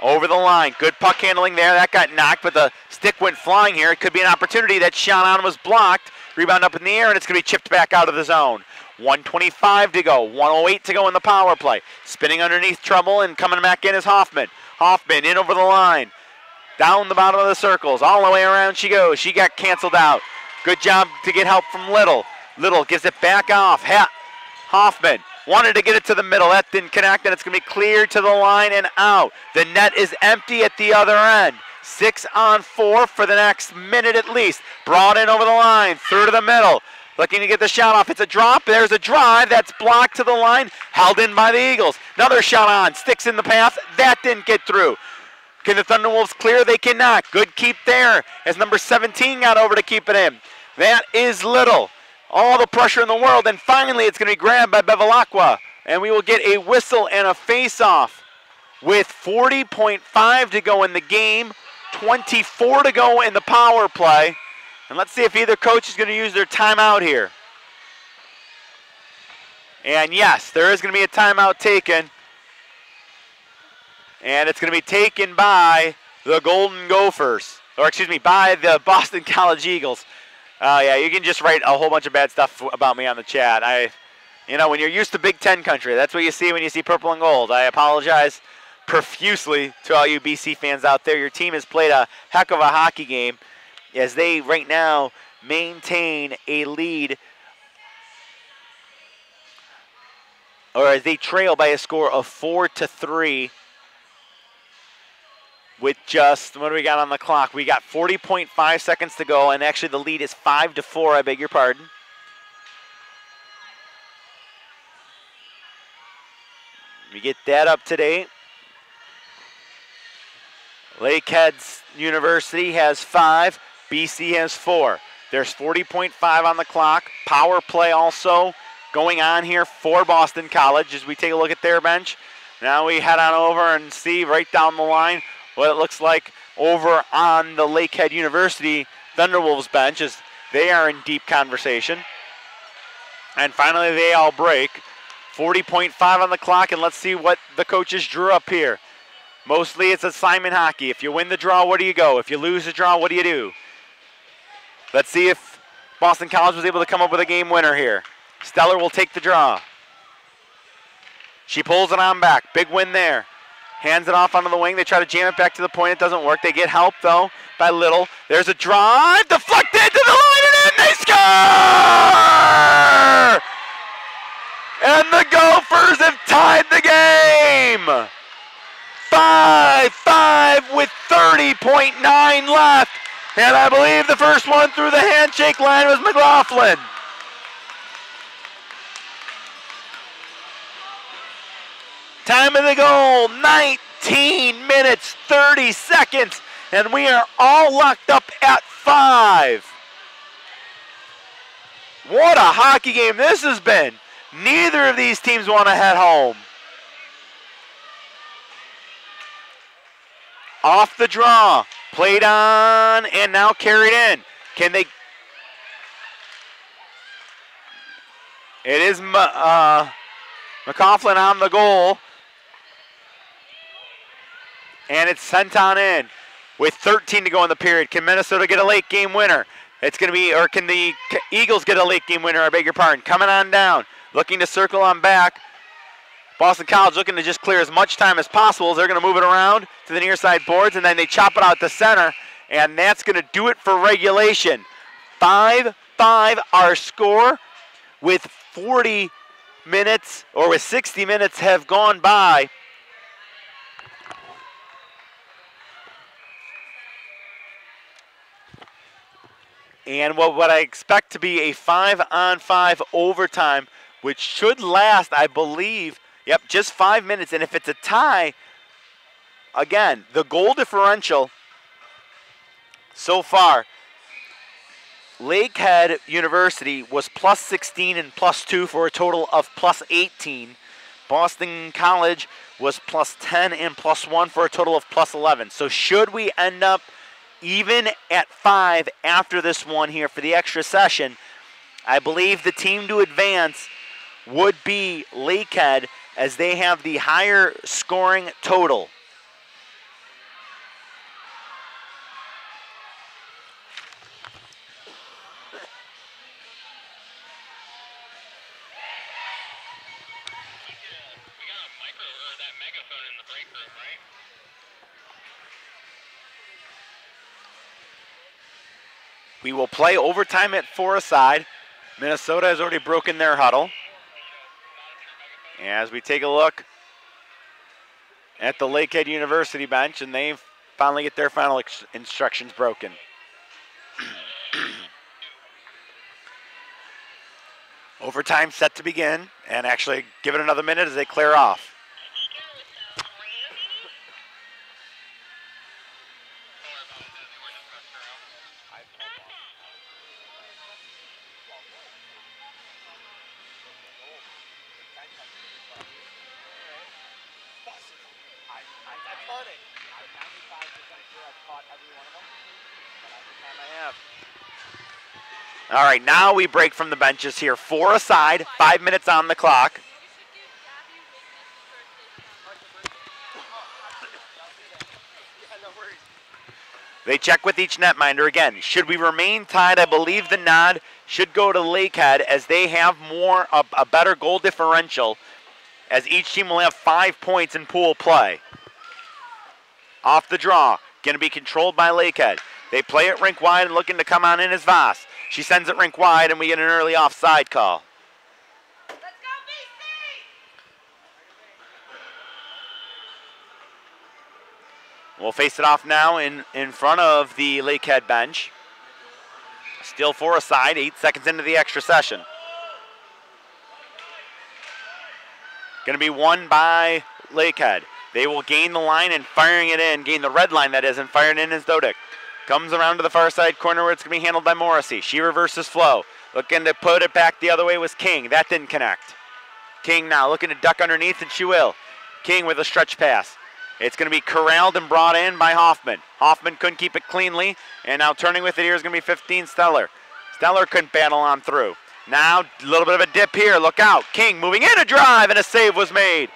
Over the line. Good puck handling there. That got knocked, but the stick went flying here. It could be an opportunity. That shot on was blocked. Rebound up in the air, and it's going to be chipped back out of the zone. 1:25 to go. 1:08 to go in the power play. Spinning underneath trouble and coming back in is Hoffman. Hoffman in over the line. Down the bottom of the circles. All the way around she goes. She got canceled out. Good job to get help from Little. Little gives it back off. Hoffman wanted to get it to the middle. That didn't connect, and it's going to be cleared to the line and out. The net is empty at the other end. 6-on-4 for the next minute at least. Brought in over the line, through to the middle. Looking to get the shot off. It's a drop. There's a drive. That's blocked to the line. Held in by the Eagles. Another shot on. Sticks in the path. That didn't get through. Can the Thunderwolves clear? They cannot. Good keep there as number 17 got over to keep it in. That is Little. All the pressure in the world, and finally it's going to be grabbed by Bevilacqua, and we will get a whistle and a face-off with 40.5 to go in the game, 24 to go in the power play, and let's see if either coach is going to use their timeout here. And yes, there is going to be a timeout taken, and it's going to be taken by the Golden Gophers, or excuse me, by the Boston College Eagles. Yeah, you can just write a whole bunch of bad stuff about me on the chat. When you're used to Big Ten country, that's what you see when you see purple and gold. I apologize profusely to all you BC fans out there. Your team has played a heck of a hockey game as they right now maintain a lead, or as they trail by a score of 4-3. With just, what do we got on the clock? We got 40.5 seconds to go, and actually the lead is 5-4, I beg your pardon. We get that up to date. Lakehead University has 5, BC has 4. There's 40.5 on the clock. Power play also going on here for Boston College as we take a look at their bench. Now we head on over and see right down the line what it looks like over on the Lakehead University Thunderwolves bench as they are in deep conversation. And finally they all break. 40.5 on the clock, and let's see what the coaches drew up here. Mostly it's assignment hockey. If you win the draw, where do you go? If you lose the draw, what do you do? Let's see if Boston College was able to come up with a game winner here. Steller will take the draw. She pulls it on back. Big win there. Hands it off onto the wing. They try to jam it back to the point. It doesn't work. They get help, though, by Little. There's a drive. Deflected to the line, and in they score! And the Gophers have tied the game. 5-5 with 30.9 left. And I believe the first one through the handshake line was McLaughlin. Time of the goal, 19 minutes, 30 seconds, and we are all locked up at 5. What a hockey game this has been. Neither of these teams want to head home. Off the draw, played on, and now carried in. Can they? It is McLaughlin on the goal. And it's sent on in with 13 to go in the period. Can Minnesota get a late game winner? It's going to be, or can the Eagles get a late game winner? I beg your pardon. Coming on down, looking to circle on back. Boston College looking to just clear as much time as possible. They're going to move it around to the near side boards, and then they chop it out to center, and that's going to do it for regulation. 5-5 our score with 40 minutes, or with 60 minutes have gone by. And what I expect to be a 5-on-5 overtime, which should last, I believe, just 5 minutes. And if it's a tie, again, the goal differential so far, Lakehead University was plus 16 and plus 2 for a total of plus 18. Boston College was plus 10 and plus 1 for a total of plus 11. So should we end up even at 5 after this one here for the extra session, I believe the team to advance would be Lakehead, as they have the higher scoring total. We will play overtime at 4 aside. Minnesota has already broken their huddle. As we take a look at the Lakehead University bench, and they finally get their final instructions broken. Overtime set to begin, and actually give it another minute as they clear off. All right, now we break from the benches here. 4 aside, 5 minutes on the clock. They check with each netminder again. Should we remain tied, I believe the nod should go to Lakehead, as they have a better goal differential, as each team will have 5 points in pool play. Off the draw, going to be controlled by Lakehead. They play it rink wide and looking to come on in as Voss. She sends it rink wide, and we get an early offside call. Let's go, BC! We'll face it off now in front of the Lakehead bench. Still 4 aside, 8 seconds into the extra session. Going to be won by Lakehead. They will gain the line and firing it in, gain the red line that is, and fire it in as Dodick. Comes around to the far side corner where it's going to be handled by Morrissey. She reverses flow. Looking to put it back the other way was King. That didn't connect. King now looking to duck underneath, and she will. King with a stretch pass. It's going to be corralled and brought in by Hoffman. Hoffman couldn't keep it cleanly, and now turning with it here is going to be 15 Steller. Steller couldn't battle on through. Now a little bit of a dip here. Look out. King moving in, a drive, and a save was made.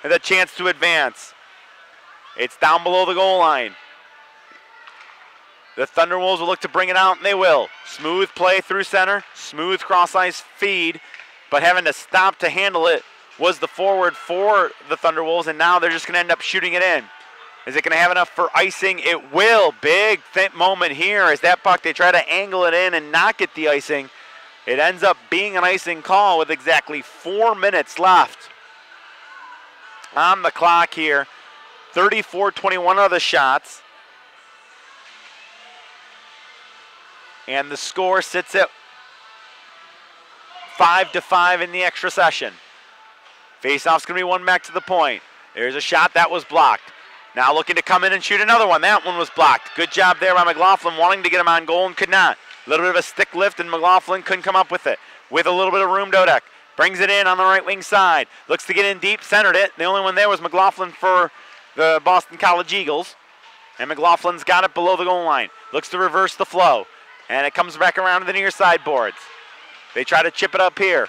And a chance to advance. It's down below the goal line. The Thunderwolves will look to bring it out, and they will. Smooth play through center, smooth cross-ice feed, but having to stop to handle it was the forward for the Thunderwolves, and now they're just going to end up shooting it in. Is it going to have enough for icing? It will. Big moment here as that puck, they try to angle it in and not get the icing. It ends up being an icing call with exactly 4 minutes left on the clock here. 34-21 are the shots. And the score sits at 5-5 in the extra session. Faceoff's going to be one back to the point. There's a shot that was blocked. Now looking to come in and shoot another one. That one was blocked. Good job there by McLaughlin, wanting to get him on goal and could not. A little bit of a stick lift, and McLaughlin couldn't come up with it. With a little bit of room, Dodek brings it in on the right wing side. Looks to get in deep, centered it. The only one there was McLaughlin for the Boston College Eagles. And McLaughlin's got it below the goal line. Looks to reverse the flow. And it comes back around to the near side boards. They try to chip it up here.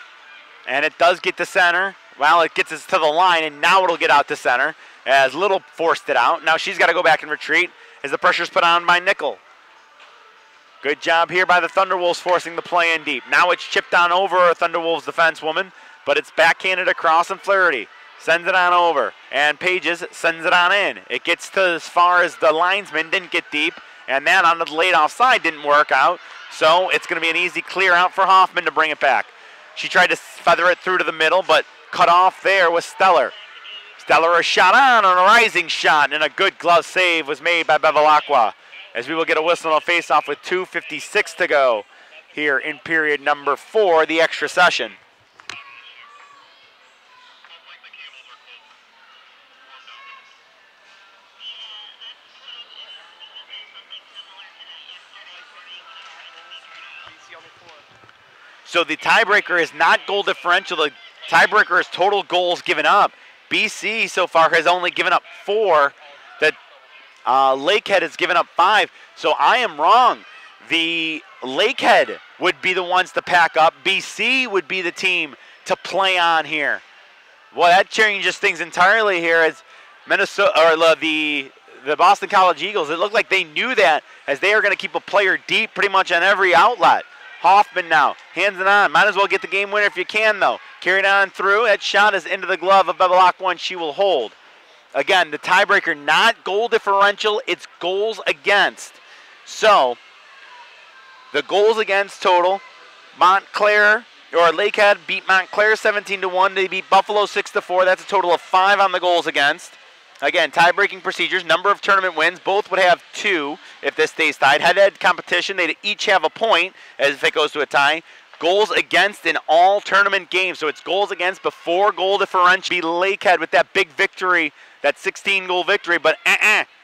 And it does get to center. Well, it gets us to the line, and now it'll get out to center, as Little forced it out. Now she's got to go back and retreat as the pressure's put on by Nickel. Good job here by the Thunderwolves forcing the play in deep. Now it's chipped on over a Thunderwolves defensewoman, but it's backhanded across, and Flaherty sends it on over. And Pages sends it on in. It gets to as far as the linesman, didn't get deep. And that on the laid offside didn't work out. So it's going to be an easy clear out for Hoffman to bring it back. She tried to feather it through to the middle, but cut off there was Steller. Steller a shot on a rising shot, and a good glove save was made by Bevilacqua. as we will get a whistle and a face-off with 2:56 to go here in period number 4, the extra session. So the tiebreaker is not goal differential. The tiebreaker is total goals given up. BC so far has only given up 4. The Lakehead has given up 5. So I am wrong. The Lakehead would be the ones to pack up. BC would be the team to play on here. Well, that changes things entirely here as Minnesota or the Boston College Eagles. It looked like they knew that as they are going to keep a player deep pretty much on every outlet. Hoffman now, hands it on. Might as well get the game winner if you can, though. Carried on through. That shot is into the glove of Bebelock. She will hold. Again, the tiebreaker, not goal differential. It's goals against. So, the goals against total. Montclair, or Lakehead, beat Montclair 17-1. They beat Buffalo 6-4. That's a total of 5 on the goals against. Again, tie-breaking procedures, number of tournament wins. Both would have 2 if this stays tied. Head-to-head competition, they'd each have a point as if it goes to a tie. Goals against in all tournament games. So it's goals against before goal differential. Be Lakehead with that big victory, that 16-goal victory. But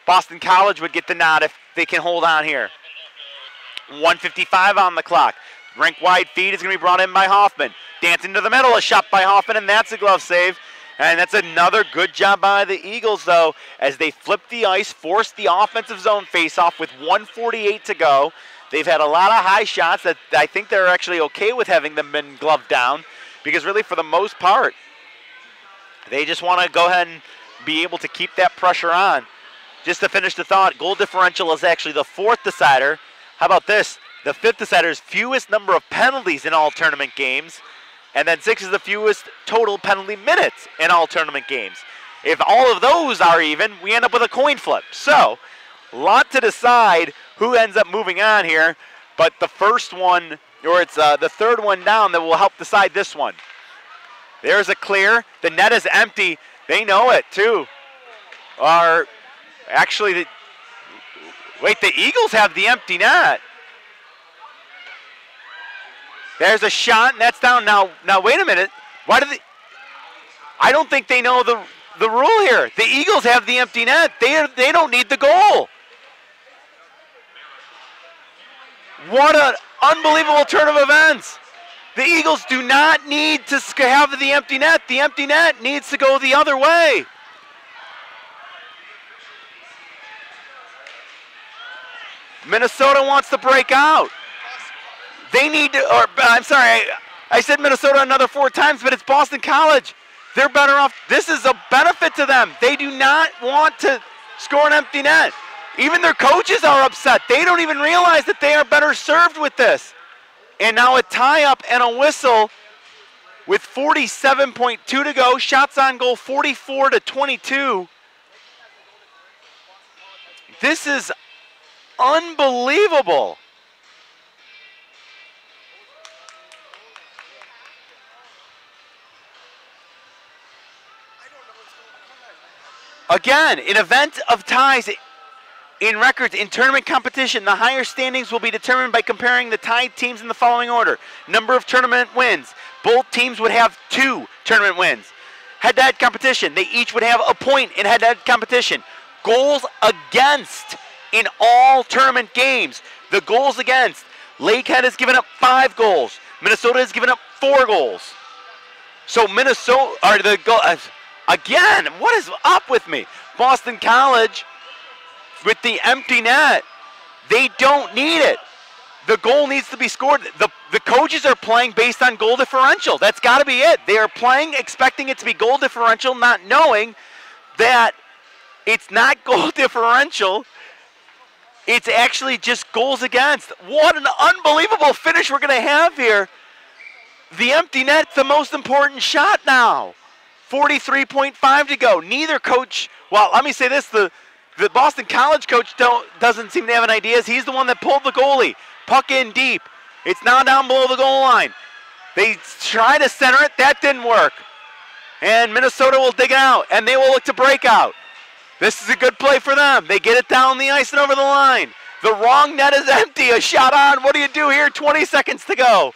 Boston College would get the nod if they can hold on here. 1:55 on the clock. Rink wide feed is going to be brought in by Hoffman. Dancing to the middle, a shot by Hoffman, and that's a glove save. And that's another good job by the Eagles, though, as they flip the ice, force the offensive zone faceoff with 1:48 to go. They've had a lot of high shots that I think they're actually okay with having them been gloved down, because really for the most part, they just want to go ahead and be able to keep that pressure on. Just to finish the thought, goal differential is actually the 4th decider. How about this? The 5th decider is fewest number of penalties in all tournament games. And then 6 is the fewest total penalty minutes in all tournament games. If all of those are even, we end up with a coin flip. So, a lot to decide who ends up moving on here. But the first one, or it's the third one down that will help decide this one. There's a clear. The net is empty. They know it, too. Actually, wait, the Eagles have the empty net. There's a shot, and that's down. Now wait a minute. Why do they? I don't think they know the rule here. The Eagles have the empty net. They don't need the goal. What an unbelievable turn of events. The Eagles do not need to have the empty net. The empty net needs to go the other way. Minnesota wants to break out. They need to, I'm sorry, I said Minnesota another 4 times, but it's Boston College. They're better off. This is a benefit to them. They do not want to score an empty net. Even their coaches are upset. They don't even realize that they are better served with this. And now a tie-up and a whistle with 47.2 to go. Shots on goal 44-22. This is unbelievable. Again, an event of ties in records in tournament competition. The higher standings will be determined by comparing the tied teams in the following order. Number of tournament wins. Both teams would have 2 tournament wins. Head-to-head competition. They each would have a point in head-to-head competition. Goals against in all tournament games. The goals against. Lakehead has given up 5 goals. Minnesota has given up 4 goals. So Minnesota, or the goal. Again, what is up with me? Boston College, with the empty net, they don't need it. The goal needs to be scored. The coaches are playing based on goal differential. That's got to be it. They are playing expecting it to be goal differential, not knowing that it's not goal differential. It's actually just goals against. What an unbelievable finish we're going to have here. The empty net's the most important shot now. 43.5 to go. Neither coach, well, let me say this, the Boston College coach doesn't seem to have an idea. He's the one that pulled the goalie. Puck in deep. It's now down below the goal line. They try to center it. That didn't work. And Minnesota will dig it out, and they will look to break out. This is a good play for them. They get it down the ice and over the line. The wrong net is empty. A shot on. What do you do here? 20 seconds to go.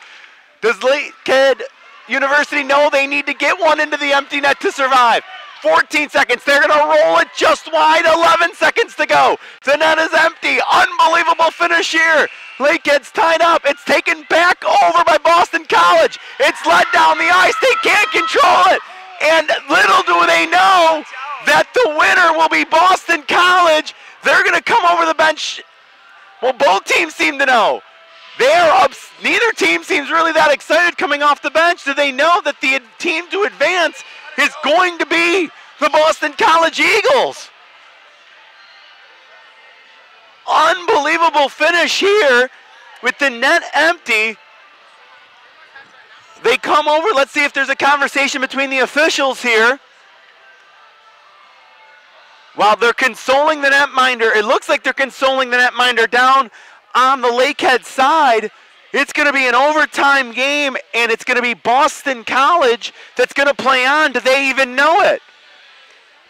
Does Lakehead University know they need to get one into the empty net to survive? 14 seconds. They're going to roll it just wide. 11 seconds to go. The net is empty. Unbelievable finish here. Lakehead's tied up. It's taken back over by Boston College. It's led down the ice. They can't control it. And little do they know that the winner will be Boston College. They're going to come over the bench. Well, both teams seem to know. They're up. Neither team seems really that excited coming off the bench. Do they know that the team to advance is going to be the Boston College Eagles? Unbelievable finish here with the net empty. They come over. Let's see if there's a conversation between the officials here. While they're consoling the netminder, it looks like they're consoling the netminder down on the Lakehead side. It's going to be an overtime game, and it's going to be Boston College that's going to play on. Do they even know it?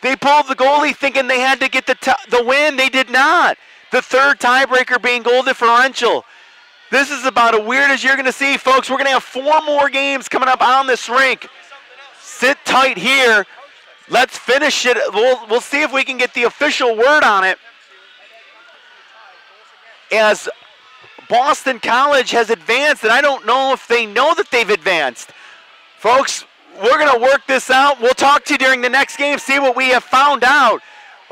They pulled the goalie thinking they had to get the win. They did not. The third tiebreaker being goal differential. This is about as weird as you're going to see, folks. We're going to have 4 more games coming up on this rink. Sit tight here. Let's finish it. We'll see if we can get the official word on it. As Boston College has advanced, and I don't know if they know that they've advanced. Folks, we're going to work this out. We'll talk to you during the next game, see what we have found out.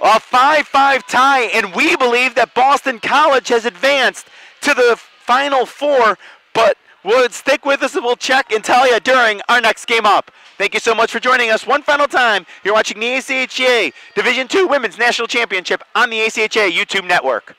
A 5-5 tie, and we believe that Boston College has advanced to the Final Four, but we'll stick with us and we'll check and tell you during our next game up. Thank you so much for joining us one final time. You're watching the ACHA Division II Women's National Championship on the ACHA YouTube network.